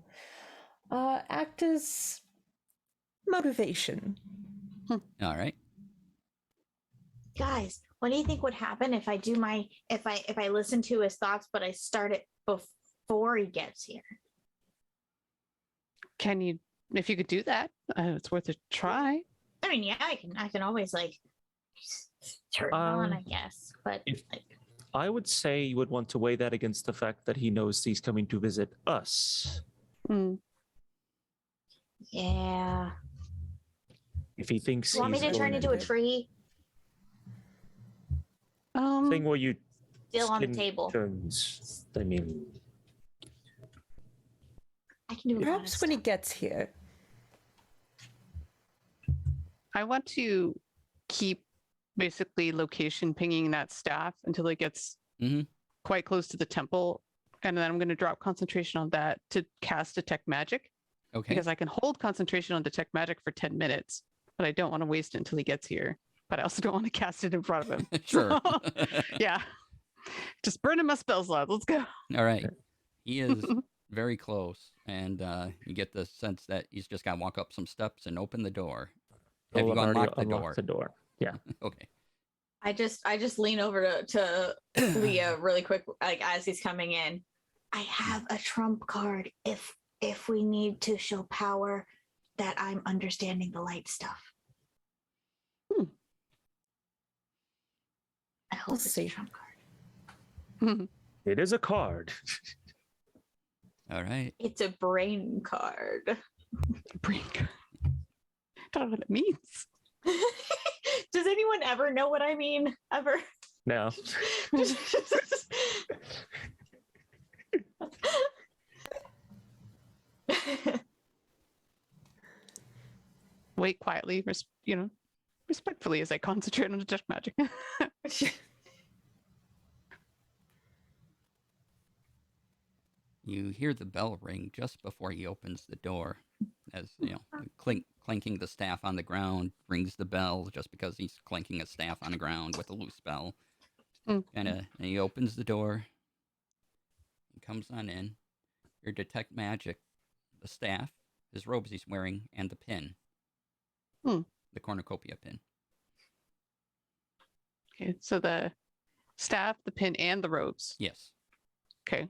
act as motivation. All right. Guys, what do you think would happen if I do if I listen to his thoughts, but I start it before he gets here? Can you, if you could do that, it's worth a try. I mean, yeah, I can always like turn it on, I guess. But like, I would say you would want to weigh that against the fact that he knows he's coming to visit us. yeah. If he thinks You want me he's to turn going into a tree? thing where you Still on the skin table. turns. I mean, I can do it. Perhaps when he gets here. I want to keep basically location pinging that staff until it gets quite close to the temple. And then I'm going to drop concentration on that to cast Detect Magic. Okay. because I can hold concentration on detect magic for 10 minutes, but I don't want to waste it until he gets here. But I also don't want to cast it in front of him. Sure. Yeah. Just burning my spell slot. Let's go. All right. He is very close, and you get the sense that he's just got to walk up some steps and open the door. Have Well, you I've already unlocked the unlocked door? the door. Yeah. Okay. I just lean over to Leah really quick, like as he's coming in. I have a trump card if we need to show power that I'm understanding the light stuff. I hope We'll it's see. a trump card. It is a card. All right. It's a brain card. Brink. Don't know what it means. Does anyone ever know what I mean? Ever? No. Wait quietly, respectfully as I concentrate on detect magic. You hear the bell ring just before he opens the door. As clinking the staff on the ground rings the bell just because he's clinking a staff on the ground with a loose bell. And he opens the door. He comes on in. Your detect magic, the staff, his robes he's wearing, and the pin. The cornucopia pin. Okay, so the staff, the pin, and the robes. Yes. Okay.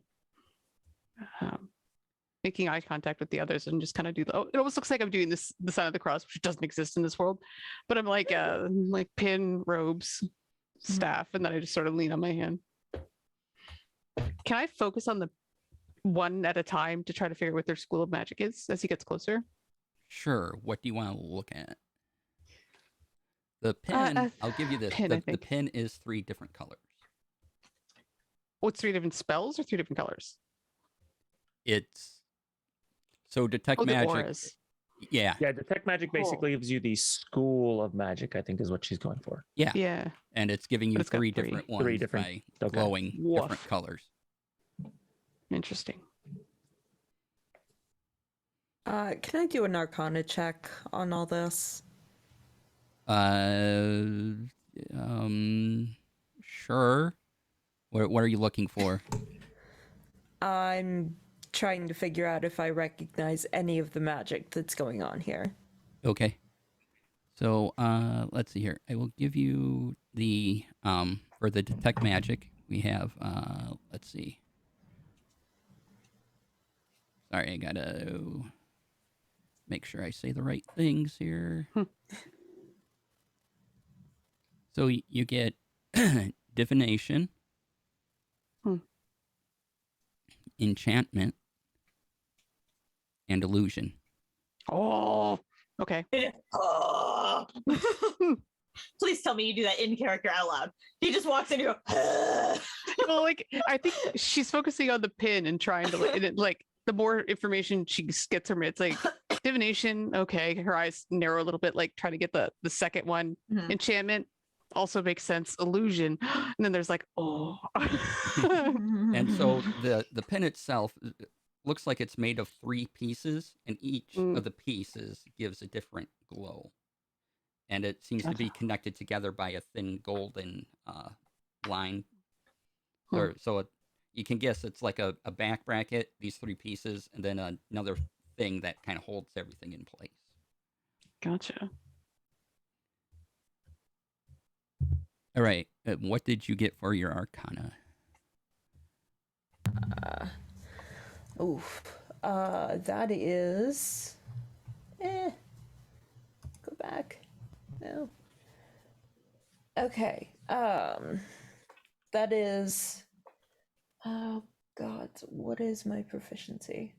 Making eye contact with the others and just kind of do the. Oh, it almost looks like I'm doing the sign of the cross, which doesn't exist in this world. But I'm like pin, robes, staff, and then I just sort of lean on my hand. Can I focus on the one at a time to try to figure out what their school of magic is as he gets closer? Sure. What do you want to look at? The pin, I'll give you this. Pin, The pin is 3 different colors. What's 3 different spells or 3 different colors? It's so detect The magic. auras. Yeah. Yeah, detect magic basically gives you the school of magic, I think is what she's going for. Yeah. Yeah. And it's giving you But it's got 3 three. different ones 3 different- by okay. glowing different Woof. colors. Interesting. Can I do an Arcana check on all this? Sure. What are you looking for? I'm trying to figure out if I recognize any of the magic that's going on here. Okay. So, let's see here. I will give you the, for the detect magic, we have, let's see. Sorry, I gotta make sure I say the right things here. So you get divination, enchantment, and illusion. Oh, okay. Oh. Please tell me you do that in character out loud. He just walks in and you go, Well, like I think she's focusing on the pin and trying to like the more information she gets from it, it's like divination. Okay, her eyes narrow a little bit, like trying to get the second one. Mhm. Enchantment also makes sense. Illusion, and then there's like And so the pin itself looks like it's made of 3 pieces, and each of the pieces gives a different glow. And it seems to be connected together by a thin golden line. So you can guess it's like a back bracket, these 3 pieces, and then another thing that kind of holds everything in place. Gotcha. All right. What did you get for your Arcana? That is. Go back. No. Okay. That is. Oh God, what is my proficiency?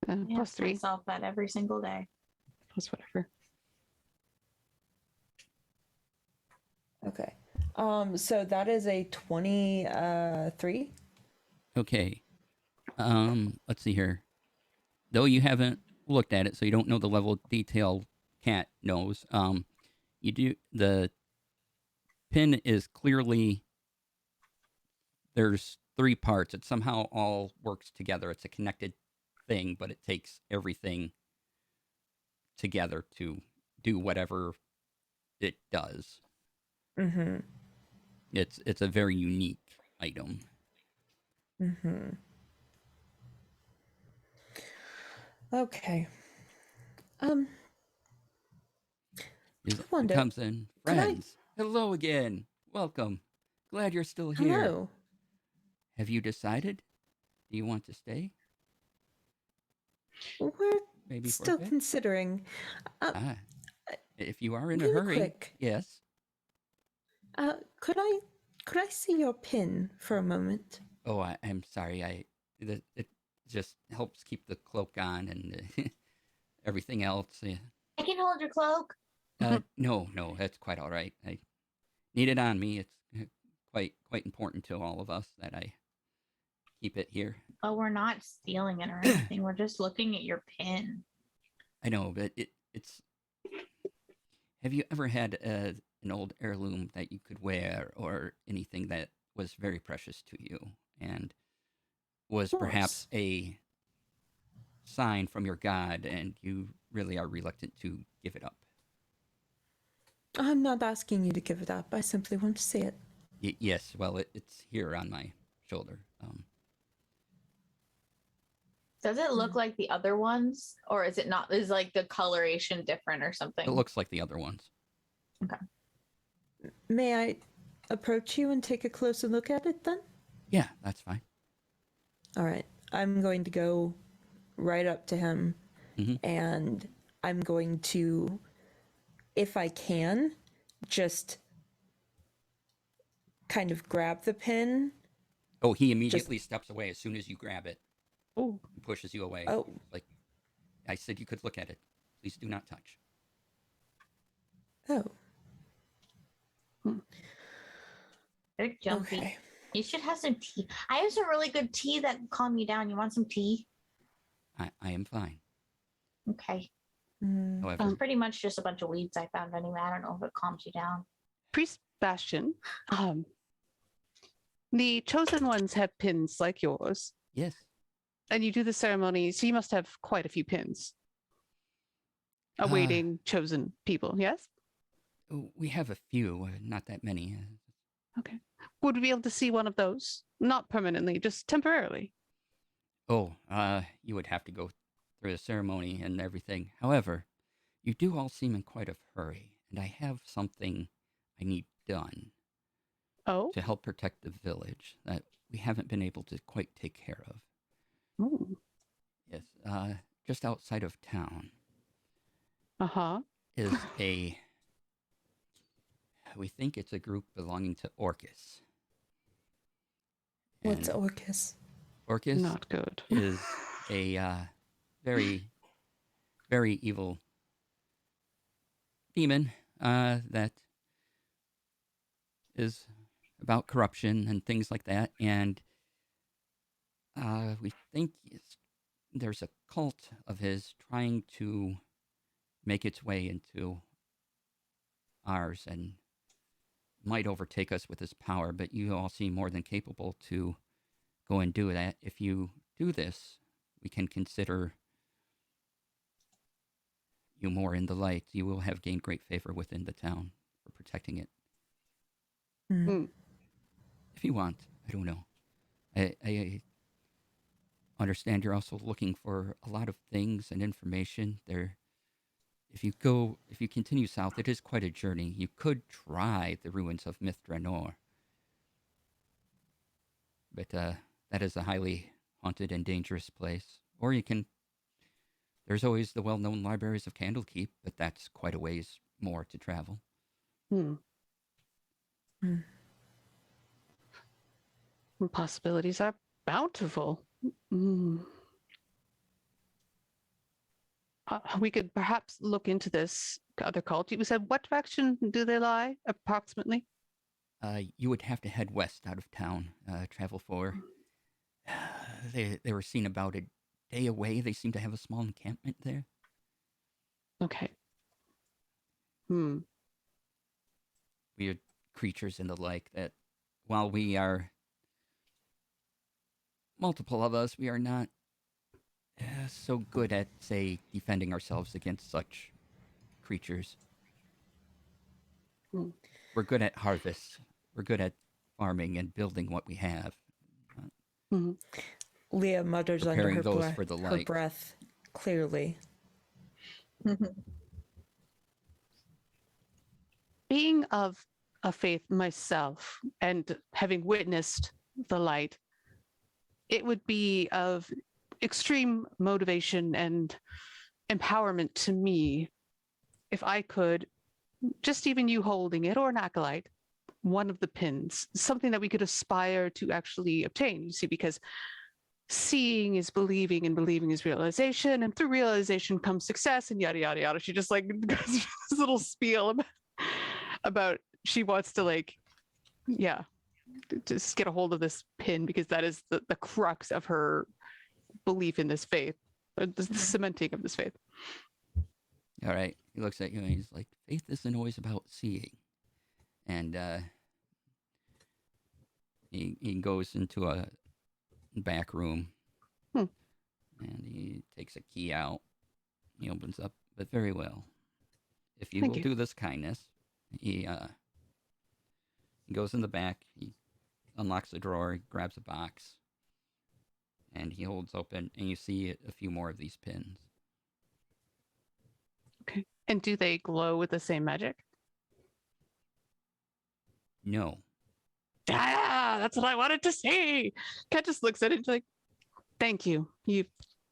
Plus 3, myself that every single day. plus whatever. Okay. So that is a 23. Okay. Let's see here. Though you haven't looked at it, so you don't know the level of detail Cat knows. You do the pin is clearly there's 3 parts. It somehow all works together. It's a connected thing, but it takes everything together to do whatever it does. Mm-hmm. It's a very unique item. Mm-hmm. Okay. Um, He's, I he wonder, comes in, could I? friends. Hello again. Welcome. Glad you're still here. Hello. Have you decided? Do you want to stay? We're Maybe for a still bit? considering. Uh, Ah, if you are in a really hurry, quick. yes. Could I see your pin for a moment? Oh, I'm sorry. It just helps keep the cloak on and everything else. Yeah. I can hold your cloak. No, that's quite all right. I need it on me. It's quite important to all of us that I keep it here. Oh, we're not stealing it or anything. We're just looking at your pin. I know, but it's. Have you ever had an old heirloom that you could wear, or anything that was very precious to you, and was Of perhaps course. a sign from your god, and you really are reluctant to give it up? I'm not asking you to give it up. I simply want to see it. Yes, well, it's here on my shoulder. Does it look Mm. like the other ones, or is it not? Is like the coloration different or It something? looks like the other ones. May I approach you and take a closer look at it then? Yeah, that's fine. All right. I'm going to go right up to him Mhm. and I'm going to, if I can, just kind of grab the pin. Oh, he immediately steps away as soon as you grab it. Oh, He pushes you away. Oh, Like, I said you could look at it. Please do not touch. oh, They're jumpy. okay. You should have some tea. I have some really good tea that can calm you down. You want some tea? I am fine. Okay. Mm, However, It's pretty much just a bunch of weeds I found anyway. I don't know if it calms you down. Priest Bastion. The chosen ones have pins like yours, yes. and you do the ceremony, so you must have quite a few pins Uh, awaiting chosen people. Yes. we have a few, not that many. Okay. Would we be able to see one of those? Not permanently, just temporarily. You would have to go through the ceremony and everything. However, you do all seem in quite a hurry, and I have something I need done Oh. to help protect the village that we haven't been able to quite take care of. Ooh. Yes, just outside of town Uh-huh. is we think it's a group belonging to Orcus. what's And Orcus? Orcus Not good. is a very, very evil demon that is about corruption and things like that. And we think there's a cult of his trying to make its way into ours and might overtake us with his power. But you all seem more than capable to go and do that. If you do this, we can consider you more in the light. You will have gained great favor within the town for protecting it. Mm. Mm. If you want, I don't know. I understand you're also looking for a lot of things and information. If you continue south, it is quite a journey. You could try the ruins of Mithranor, but that is a highly haunted and dangerous place. Or you can. There's always the well-known libraries of Candlekeep, but that's quite a ways more to travel. Hmm. Mm. Possibilities are bountiful. Mm. We could perhaps look into this other cult. You said, what direction do they lie, approximately? You would have to head west out of town. Travel for. They were seen about a day away. They seem to have a small encampment there. Okay. Hmm. Weird creatures and the like. That while we are multiple of us, we are not so good at, say, defending ourselves against such creatures. Hmm. We're good at harvests. We're good at farming and building what we have, Mhm. Leah mutters under preparing her, those for the her light. breath, clearly. Being of a faith myself and having witnessed the light, it would be of extreme motivation and empowerment to me if I could, just even you holding it or an acolyte, one of the pins, something that we could aspire to actually obtain, you see, because seeing is believing and believing is realization, and through realization comes success, and yada yada yada. She just like goes through this little spiel about she wants to like, yeah, just get a hold of this pin because that is the crux of her belief in this faith, or the cementing of this faith. All right. He looks at you and he's like, faith isn't always about seeing. And he goes into a back room Hmm. and he takes a key out. He opens up, but very well. If you Thank will you. do this kindness, he goes in the back, he unlocks the drawer, he grabs a box, and he holds open, and you see a few more of these pins. Okay. And do they glow with the same magic? No. Ah, that's what I wanted to see. Kat just looks at it like, thank you. You've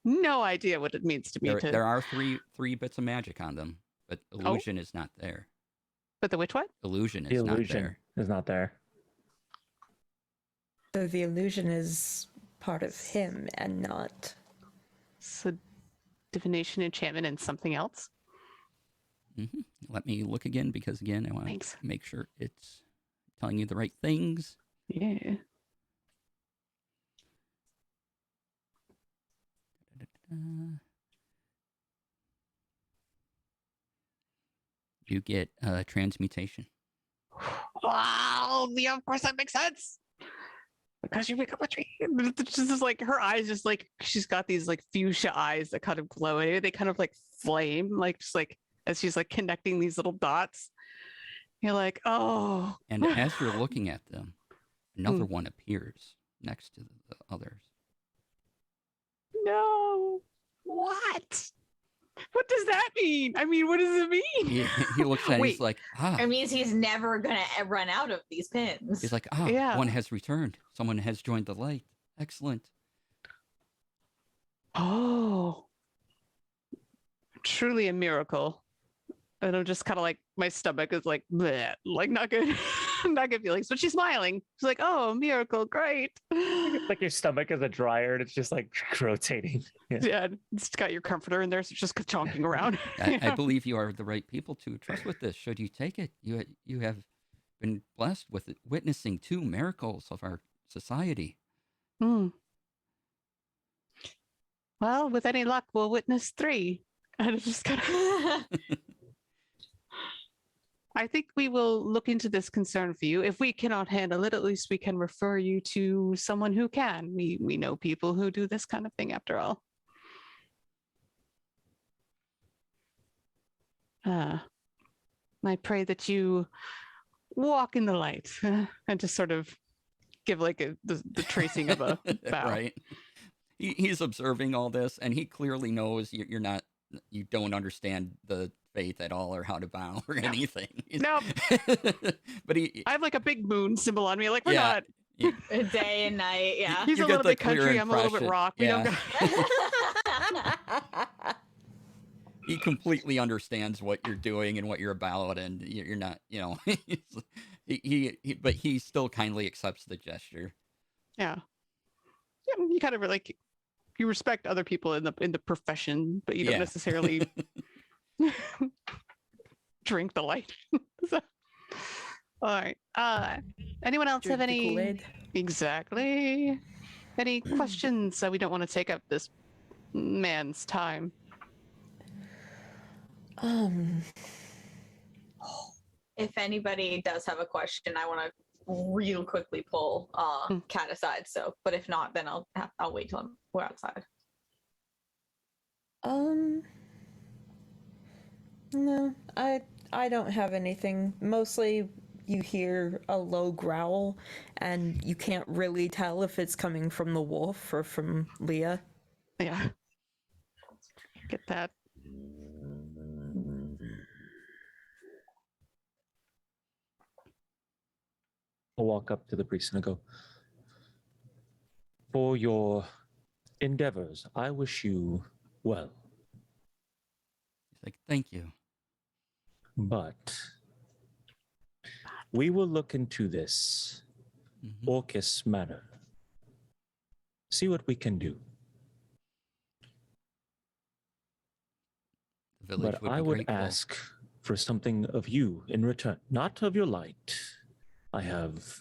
no idea what it means to me There, to. there are three bits of magic on them, but illusion is not there. But the which what? Illusion The is not illusion there. is not there. So the illusion is part of him and not. So divination, enchantment, and something else. Mm-hmm. Let me look again because, again, I want Thanks. to make sure it's telling you the right things. Yeah. You get transmutation. Wow. Yeah, of course that makes sense. Because you become a tree. It's just like her eyes, just like she's got these like fuchsia eyes that kind of glow. They kind of like flame, like just like as she's like connecting these little dots. You're like, oh. And as you're looking at them, another one appears next to the others. No. What? What does that mean? I mean, what does it mean? He looks at it, he's Wait. like, It means he's never gonna run out of these pins. he's like, Yeah. one has returned. Someone has joined the light. Excellent. Oh. Truly a miracle. And I'm just kind of like, my stomach is like, bleh, like not good, not good feelings. But she's smiling. She's like, oh, miracle, great. Like your stomach is a dryer and it's just like rotating. Yeah. Yeah, it's got your comforter in there, so it's just chonking around. I believe you are the right people to trust with this. Should you take it, you have been blessed with witnessing 2 miracles of our society. Hmm. Well, with any luck, we'll witness 3. And it's just kind of. I think we will look into this concern for you. If we cannot handle it, at least we can refer you to someone who can. We know people who do this kind of thing after all. I pray that you walk in the light and just sort of give like the tracing of a bow. Right. He's observing all this, and he clearly knows you don't understand the faith at all or how to bow or anything. Nope. But I have like a big moon symbol on me. Like, we're Yeah. not. Day and night, yeah. He's You a get little the bit clear country. I'm a little bit impression. rock. We don't Yeah. go. He completely understands what you're doing and what you're about, and you're not, but he still kindly accepts the gesture. Yeah. Yeah, you kind of like you respect other people in the profession, but you don't Yeah. necessarily drink the light. So, all right. Anyone else have Drink the any Kool-Aid. exactly any questions? So we don't want to take up this man's time. If anybody does have a question, I want to real quickly pull Kat aside. So, but if not, then I'll wait till we're outside. No, I don't have anything. Mostly you hear a low growl and you can't really tell if it's coming from the wolf or from Leah. Yeah. Get that. I'll walk up to the priest and I go, for your endeavors, I wish you well. He's like, thank you. But we will look into this Mhm. Orcus matter. See what we can do. The village But would I be would grateful. ask for something of you in return, not of your light. I have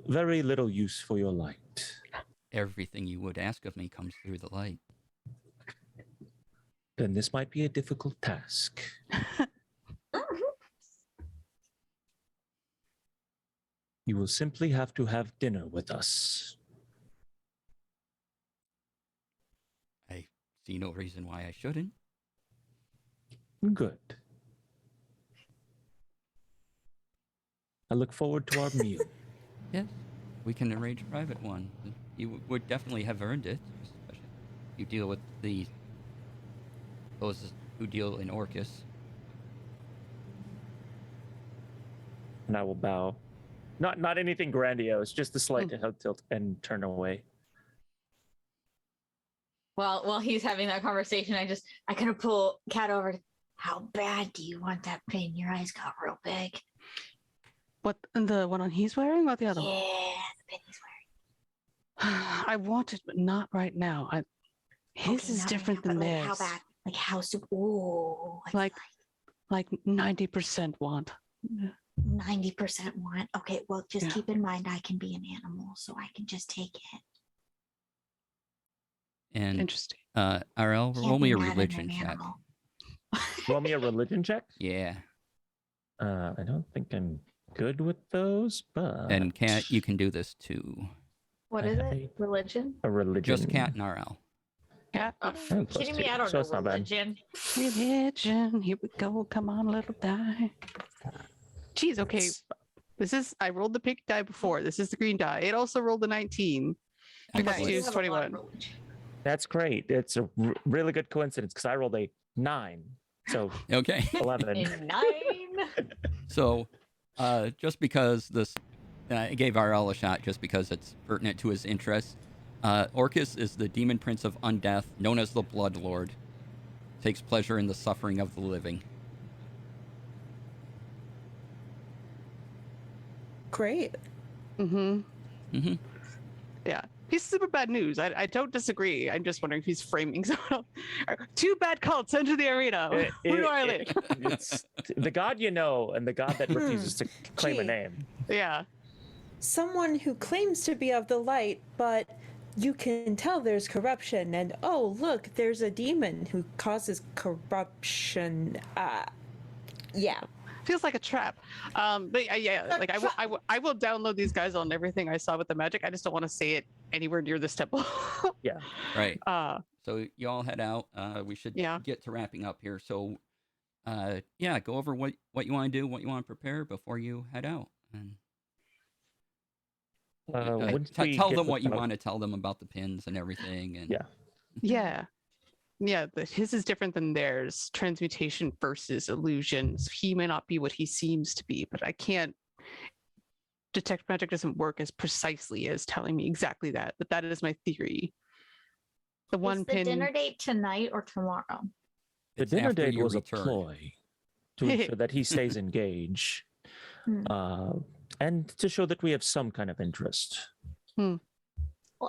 very little use for your light. Everything you would ask of me comes through the light. Then this might be a difficult task. You will simply have to have dinner with us. I see no reason why I shouldn't. Good. I look forward to our meal. Yes, we can arrange a private one. You would definitely have earned it, especially if you deal with those who deal in Orcus. And I will bow. Not anything grandiose, just a slight head tilt and turn away. Well, while he's having that conversation, I kind of pull Cat over. How bad do you want that pin? Your eyes got real big. What, the one on he's wearing or the other Yeah, one? the pin he's wearing. I want it, but not right now. His Okay, is not right different now, than but, like, theirs. how bad? Like how super? Ooh, Like 90% want. 90% want. Okay, well, just Yeah. keep in mind I can be an animal, so I can just take it. And Interesting. RL, Can't roll be me a mad at religion an check. animal. Roll me a religion check. Yeah. I don't think I'm good with those, but And Cat, you can do this too. What I is have it? Religion? a religion. Just Cat and RL. Cat. Are Oh, you plus kidding me? two, I don't so know it's not bad. religion. Religion. Here we go. Come on, little die. Jeez, okay. I rolled the pink die before. This is the green die. It also rolled a 19. Okay, Plus you two do is have a lot of 21. religion. That's great. It's a really good coincidence because I rolled a 9, so Okay. 11. And 9. So, just because this, I gave RL a shot just because it's pertinent to his interests. Orcus is the demon prince of undeath, known as the Blood Lord. Takes pleasure in the suffering of the living. Great. Mm-hmm. Mm-hmm. Yeah. He's super bad news. I don't disagree. I'm just wondering if he's framing someone else. Two bad cults enter the arena. Where do I live? It's the god you know and the god that refuses to claim a Gee. name. Yeah. Someone who claims to be of the light, but you can tell there's corruption, and oh, look, there's a demon who causes corruption. Yeah. Feels like a trap. But yeah, like I will download these guys on everything I saw with the magic. I just don't want to say it anywhere near this temple. Yeah. Right. Uh, So you all head out. We should Yeah. get to wrapping up here. So, yeah, go over what you want to do, what you want to prepare before you head out, and Once we tell get them what you about- want to tell them about the pins and everything. And Yeah. yeah. Yeah, his is different than theirs. Transmutation versus illusions. He may not be what he seems to be, but I can't. Detect magic doesn't work as precisely as telling me exactly that. But that is my theory. The one Is the pin. dinner date tonight or tomorrow? The it's dinner after date you was return. a ploy to ensure that he stays engaged, Hmm. and to show that we have some kind of interest. Well,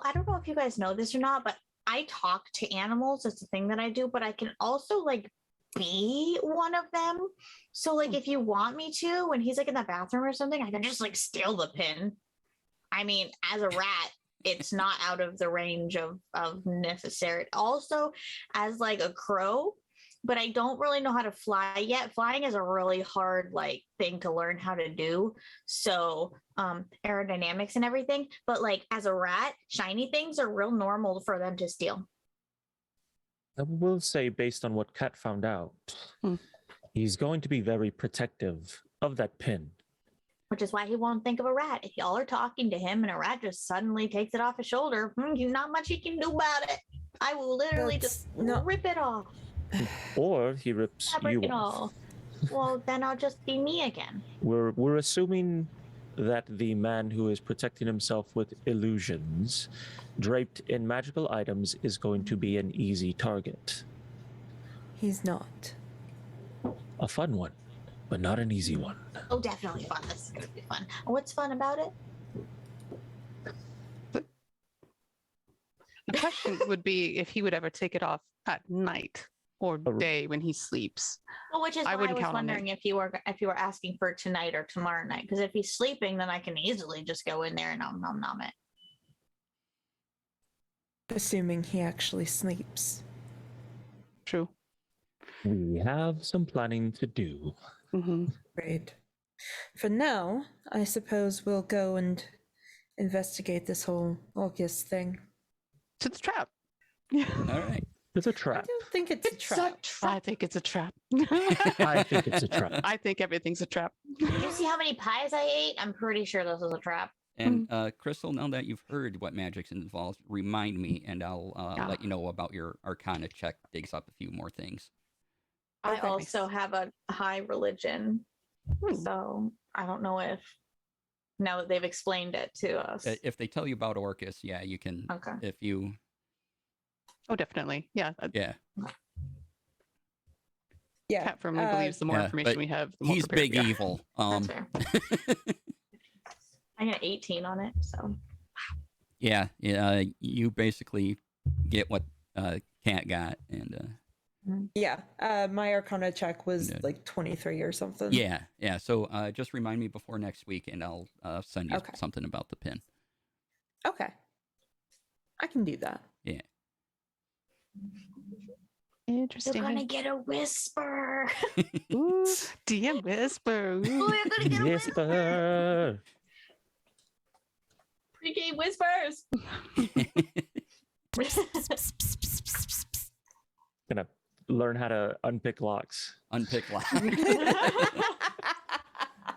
I don't know if you guys know this or not, but I talk to animals. It's a thing that I do, but I can also like be one of them. So like if you want me to, when he's like in the bathroom or something, I can just like steal the pin. I mean, as a rat, it's not out of the range of necessary. Also, as like a crow, but I don't really know how to fly yet. Flying is a really hard like thing to learn how to do. So aerodynamics and everything. But like as a rat, shiny things are real normal for them to steal. I will say, based on what Kat found out, Hmm. he's going to be very protective of that pin. Which is why he won't think of a rat. If y'all are talking to him and a rat just suddenly takes it off his shoulder, not much he can do about it. I will literally just rip it off. Or he rips Fabric you and off. all. Well, then I'll just be me again. We're assuming that the man who is protecting himself with illusions draped in magical items is going to be an easy target. He's not. A fun one, but not an easy one. Oh, definitely fun. This is going to be fun. What's fun about it? The question would be if he would ever take it off at night or day when he sleeps. Well, which is why I wouldn't was count on it. wondering if you were asking for tonight or tomorrow night. Because if he's sleeping, then I can easily just go in there and nom it. Assuming he actually sleeps. True. We have some planning to do. Mm-hmm. Great. For now, I suppose we'll go and investigate this whole August thing. To the trap. All right. It's a I trap. don't think it's a trap. I think it's a trap. I think it's a trap. I think everything's a trap. Did you see how many pies I ate? I'm pretty sure this was a trap. And Crystal, now that you've heard what magic's involved, remind me, and I'll let you know about your Arcana check. Digs up a few more things. I Okay. also have a high religion, so I don't know if now that they've explained it to us. If they tell you about Orcus, yeah, you can. Okay. If you, Oh, definitely. Yeah. yeah, Yeah. Cat firmly believes the more yeah, information but we have, the more he's prepared big we are. evil. That's fair. I got 18 on it, so Yeah, you basically get what Cat got, and Yeah. My Arcana check was Yeah. like 23 or something. yeah. So just remind me before next week, and I'll send you Okay. something about the pin. Okay. I can do that. Yeah. you're Interesting. gonna get a whisper. Ooh, DM whisper. Oh, Ooh. you're gonna get a whisper. Whisper. Pre-game whispers. Gonna learn how to unpick locks. Unpick lock.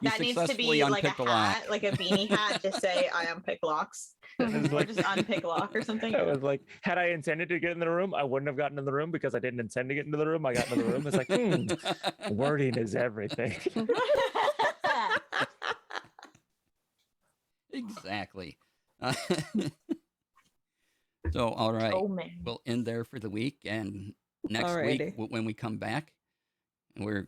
You That needs to successfully be like a unpicked a lock. hat, like a beanie hat, to say I unpick locks, It's or like- just unpick lock or something. I was like, had I intended to get in the room, I wouldn't have gotten in the room because I didn't intend to get into the room. I got into the room. It's like, wording is everything. Exactly. So, all right. Oh man. We'll end there for the week, and next week Alrighty. when we come back, we're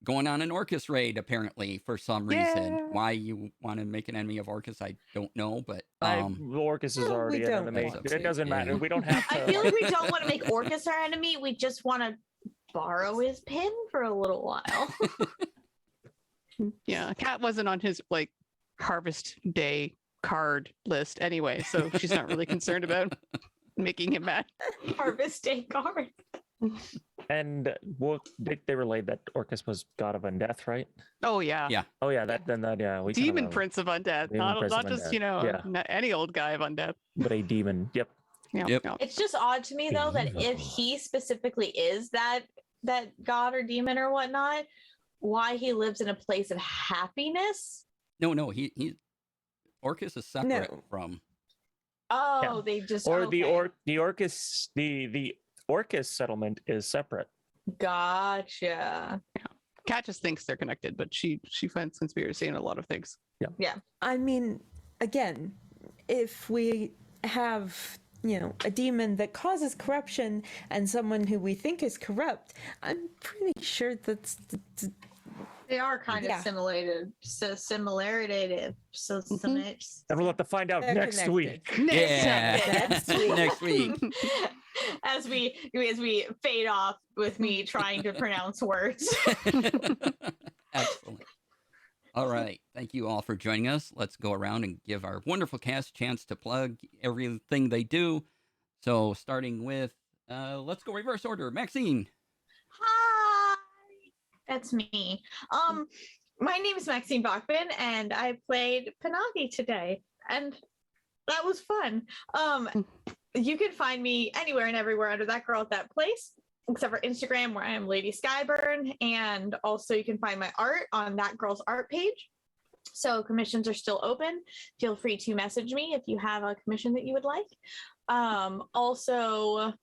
going on an Orcus raid. Apparently, for some reason, Yeah. why you want to make an enemy of Orcus, I don't know, but Orcus is No, we already an don't enemy. want It to. doesn't matter. Yeah. We don't have to. I feel like we don't want to make Orcus our enemy. We just want to borrow his pin for a little while. Yeah, Cat wasn't on his like harvest day card list anyway, so she's not really concerned about making him mad. Harvest Day card. And they relayed that Orcus was god of undeath, right? Oh yeah, Yeah. Oh yeah, that yeah. We kind demon of, prince of undeath, Demon not prince of just undeath. Yeah. not any old guy of undeath. but a demon. Yep. Yeah, Yep. yeah. It's just odd to me though that if he specifically is that god or demon or whatnot, why he lives in a place of happiness. no, he Orcus is separate No. from. Oh, Yeah. they just Or okay. the Orcus settlement is separate. Gotcha. Cat just thinks they're connected, but she finds conspiracy in a lot of things. I mean, again, if we have, a demon that causes corruption and someone who we think is corrupt, I'm pretty sure that's They are kind Yeah. of simulated. So similaritative. So And we'll have to find out They're next connected. week. Yeah. Next week. Next week. as we fade off with me trying to pronounce words. Excellent. All right. Thank you all for joining us. Let's go around and give our wonderful cast a chance to plug everything they do. So starting with, let's go reverse order. Maxine. Hi, that's me. My name is Maxine Bachman, and I played Panagi today, and that was fun. you can find me anywhere and everywhere under That Girl at That Place, except for Instagram, where I am Lady Skyburn. And also you can find my art on That Girl's art page. So commissions are still open. Feel free to message me if you have a commission that you would like. Also,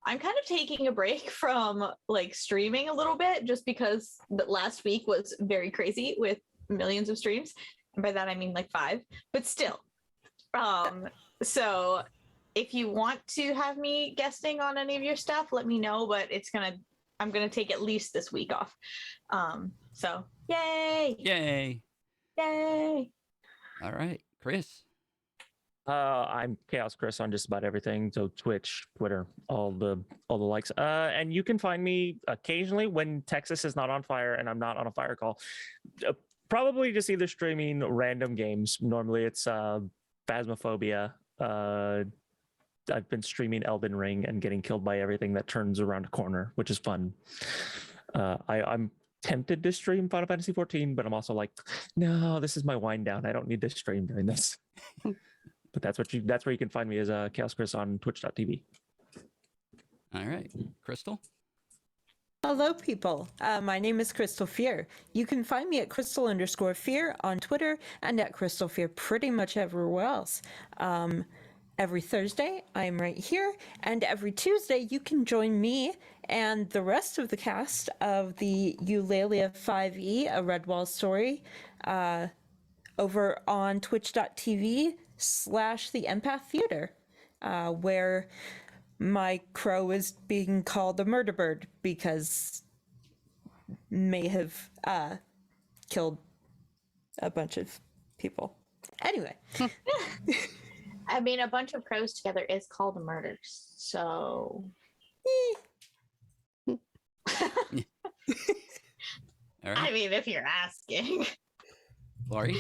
I'm kind of taking a break from like streaming a little bit, just because the last week was very crazy with millions of streams. And by that, I mean like 5, but still. So if you want to have me guesting on any of your stuff, let me know, but I'm going to take at least this week off. So yay. Yay. Yay. All right. Chris. I'm Chaos Chris on just about everything. So Twitch, Twitter, all the likes. And you can find me occasionally when Texas is not on fire and I'm not on a fire call. Probably just either streaming random games. Normally it's Phasmophobia. I've been streaming Elden Ring and getting killed by everything that turns around a corner, which is fun. I'm tempted to stream Final Fantasy 14, but I'm also like, no, this is my wind down. I don't need to stream during this. But that's where you can find me as Chaos Chris on twitch.tv. All right. Crystal? Hello, people. My name is Crystal Fear. You can find me at Crystal_Fear on Twitter and at Crystal Fear pretty much everywhere else. Every Thursday, I'm right here, and every Tuesday, you can join me and the rest of the cast of the Eulalia 5e, a Redwall story, over on twitch.tv/the Empath Theater, where my crow is being called a murder bird because may have killed a bunch of people. Anyway. I mean, a bunch of crows together is called a murder. So. All right. I mean, if you're asking. Lori?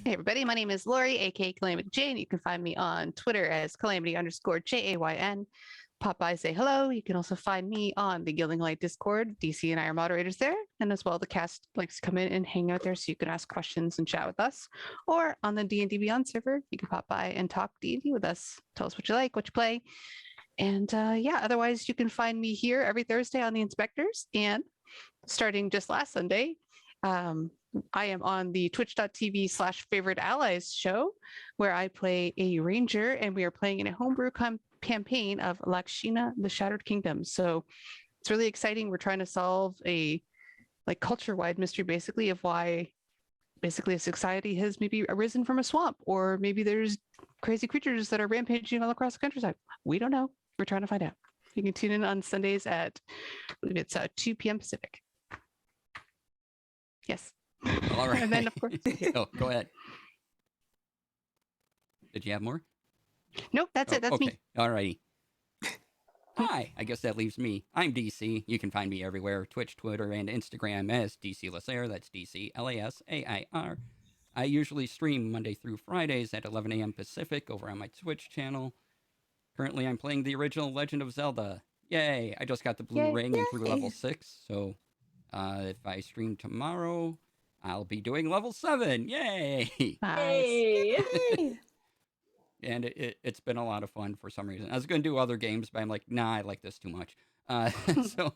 Hey everybody, my name is Lori, aka Calamity Jane. You can find me on Twitter as Calamity_JAYN. Pop by, say hello. You can also find me on the Gilding Light Discord. DC and I are moderators there, and as well the cast likes to come in and hang out there, so you can ask questions and chat with us. Or on the D&D Beyond server, you can pop by and talk D&D with us. Tell us what you like, what you play, and yeah. Otherwise, you can find me here every Thursday on the Inspectors, and starting just last Sunday, I am on the twitch.tv/favorite allies show, where I play a ranger and we are playing in a homebrew campaign of Lakshina, the Shattered Kingdom. So it's really exciting. We're trying to solve a like culture-wide mystery, basically, of why basically a society has maybe arisen from a swamp, or maybe there's crazy creatures that are rampaging all across the countryside. We don't know. We're trying to find out. You can tune in on Sundays at, I believe it's 2 p.m. Pacific. Yes. All right. And then, of course, Oh, go ahead. Did you have more? nope, that's it. That's me. All righty. Hi, I guess that leaves me. I'm DC. You can find me everywhere, Twitch, Twitter, and Instagram as DC Lasair. That's DCLASAIR. I usually stream Monday through Fridays at 11 a.m. Pacific over on my Twitch channel. Currently, I'm playing the original Legend of Zelda. Yay! I just got the blue ring and through level 6, so if I stream tomorrow, I'll be doing level 7. Yay! Nice. Hey. And it's been a lot of fun for some reason. I was going to do other games, but I'm like, nah, I like this too much. So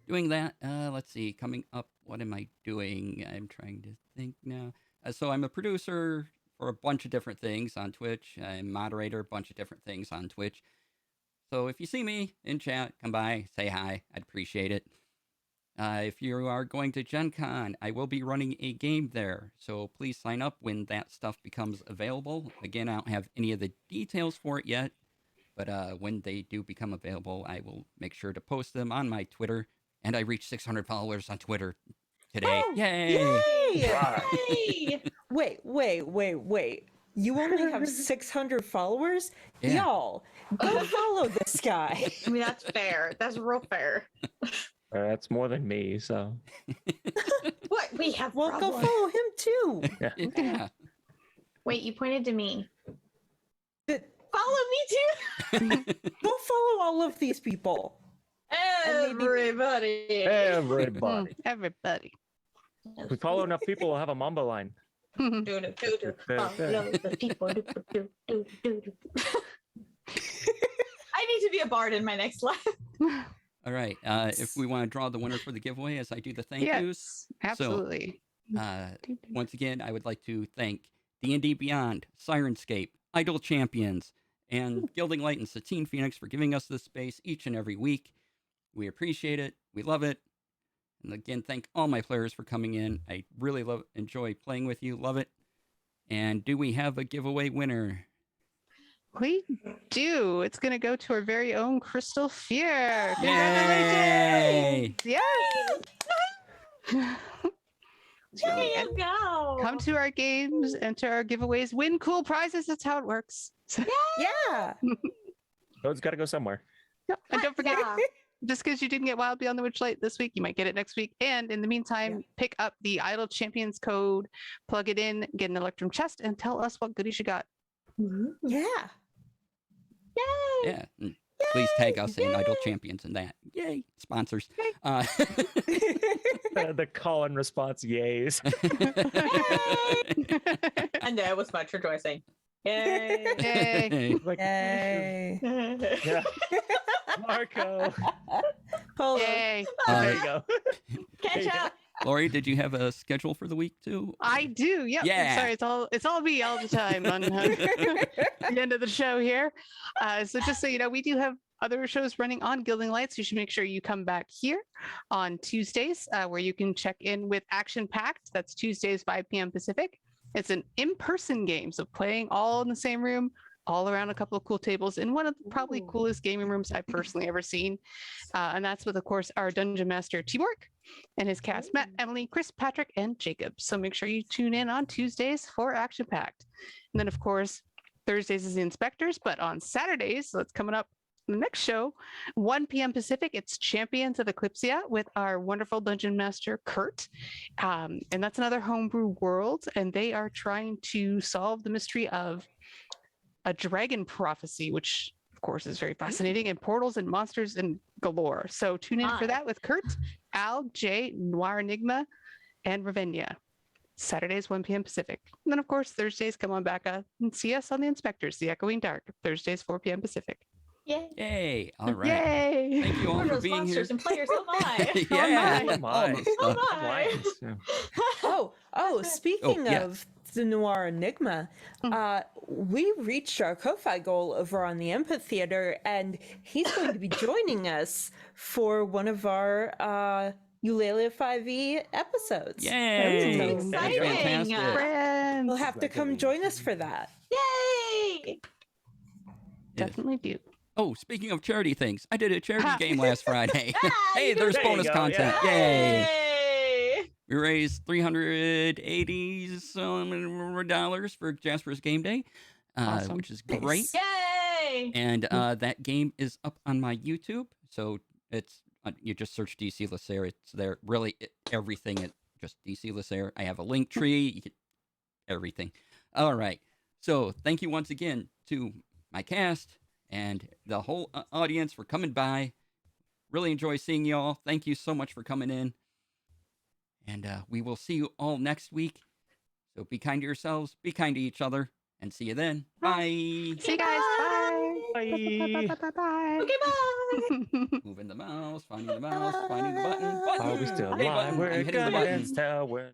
doing that. Let's see. Coming up, what am I doing? I'm trying to think now. So I'm a producer for a bunch of different things on Twitch. I'm a moderator, a bunch of different things on Twitch. So if you see me in chat, come by, say hi. I'd appreciate it. If you are going to Gen Con, I will be running a game there, so please sign up when that stuff becomes available. Again, I don't have any of the details for it yet, but when they do become available, I will make sure to post them on my Twitter, and I reached 600 followers on Twitter today. Oh, Yay! Yay. Wait. You only have 600 followers? Yeah. Y'all, go follow this guy. I mean, that's fair. That's real fair. That's more than me, so What? We have Well, go problems. follow him too. Yeah. Wait, you pointed to me. Th- Follow me too. Go follow all of these people. And maybe- everybody. Everybody. If we follow enough people, we'll have a Mambo line. Do, do, do, do. Follow the people. Do, do, do, do, do. I need to be a bard in my next life. All right. If we want to draw the winner for the giveaway as I do the thank yous. Yes, absolutely. Once again, I would like to thank D&D Beyond, Sirenscape, Idle Champions, and Gilding Light and Satine Phoenix for giving us this space each and every week. We appreciate it. We love it. And again, thank all my players for coming in. I really enjoy playing with you. Love it. And do we have a giveaway winner? We do. It's going to go to our very own Crystal Fear. Yay! Yes. There you go. Come to our games, enter our giveaways, win cool prizes. That's how it works. Yeah. Those got to go somewhere. Yep. And don't forget, Yeah. just because you didn't get Wild Beyond the Witchlight this week, you might get it next week. And in the meantime, pick up the Idle Champions code, plug it in, get an Electrum chest, and tell us what goodies you got. Yeah. Yay. Yeah. And please tag us in Idle Champions and that. Yay. Sponsors. The call and response, yays. And there was much rejoicing. Yay. Yay. Like, Yay. yeah. Marco. Hold on. Yay. There you go. Catch up. Lori, did you have a schedule for the week too? I do. Yep. Yeah. Sorry, it's all me all the time on the end of the show here. So just so you know, we do have other shows running on Gilding Lights. You should make sure you come back here on Tuesdays, where you can check in with Action Packed. That's Tuesdays 5 p.m. Pacific. It's an in-person game, so playing all in the same room, all around a couple of cool tables in one of the probably coolest gaming rooms I've personally ever seen. And that's with, of course, our Dungeon Master T-Borg and his cast, Matt, Emily, Chris, Patrick, and Jacob. So make sure you tune in on Tuesdays for Action Packed. And then, of course, Thursdays is the Inspectors, but on Saturdays, so it's coming up the next show, 1 p.m. Pacific, it's Champions of Eclipsia with our wonderful Dungeon Master, Kurt. And that's another homebrew world, and they are trying to solve the mystery of a dragon prophecy, which of course is very fascinating, and portals and monsters and galore. So tune in for that with Kurt, Al, Jay, Noir Enigma, and Ravinia. Saturdays, 1 p.m. Pacific. And then, of course, Thursdays, come on back and see us on the Inspectors, the Echoing Dark, Thursdays, 4 p.m. Pacific. Yay. Yay. All right. Yay! Thank you all We're for those being here. monsters and players. Oh my. Yeah. my. Oh my. Oh my. Yeah. Speaking yeah. of the Noir Enigma, we reached our Ko-Fi goal over on the Amphitheater, and he's going to be joining us for one of our Eulalia 5e episodes. Yay. That's exciting. Fantastic. Friends. You'll have to come join us for that. Yay. Definitely do. Oh, speaking of charity things, I did a charity Ha. game last Friday. Hey, there's There you bonus go, content. yeah. Yay. Yay. We raised $380 some for Jasper's Game Day, Awesome. which is great. Yay. And that game is up on my YouTube. So it's you just search DC Lacer. It's there. Really, everything is just DC Lacer. I have a link tree. You get everything. All right. So thank you once again to my cast and the whole audience for coming by. Really enjoy seeing y'all. Thank you so much for coming in. And we will see you all next week. So be kind to yourselves, be kind to each other, and see you then. Bye. See you guys. Bye. Bye. Bye. Okay, bye. Moving the mouse, finding the button. Are we still Hey, alive? button. We're I'm hitting the gonna button. dance till we're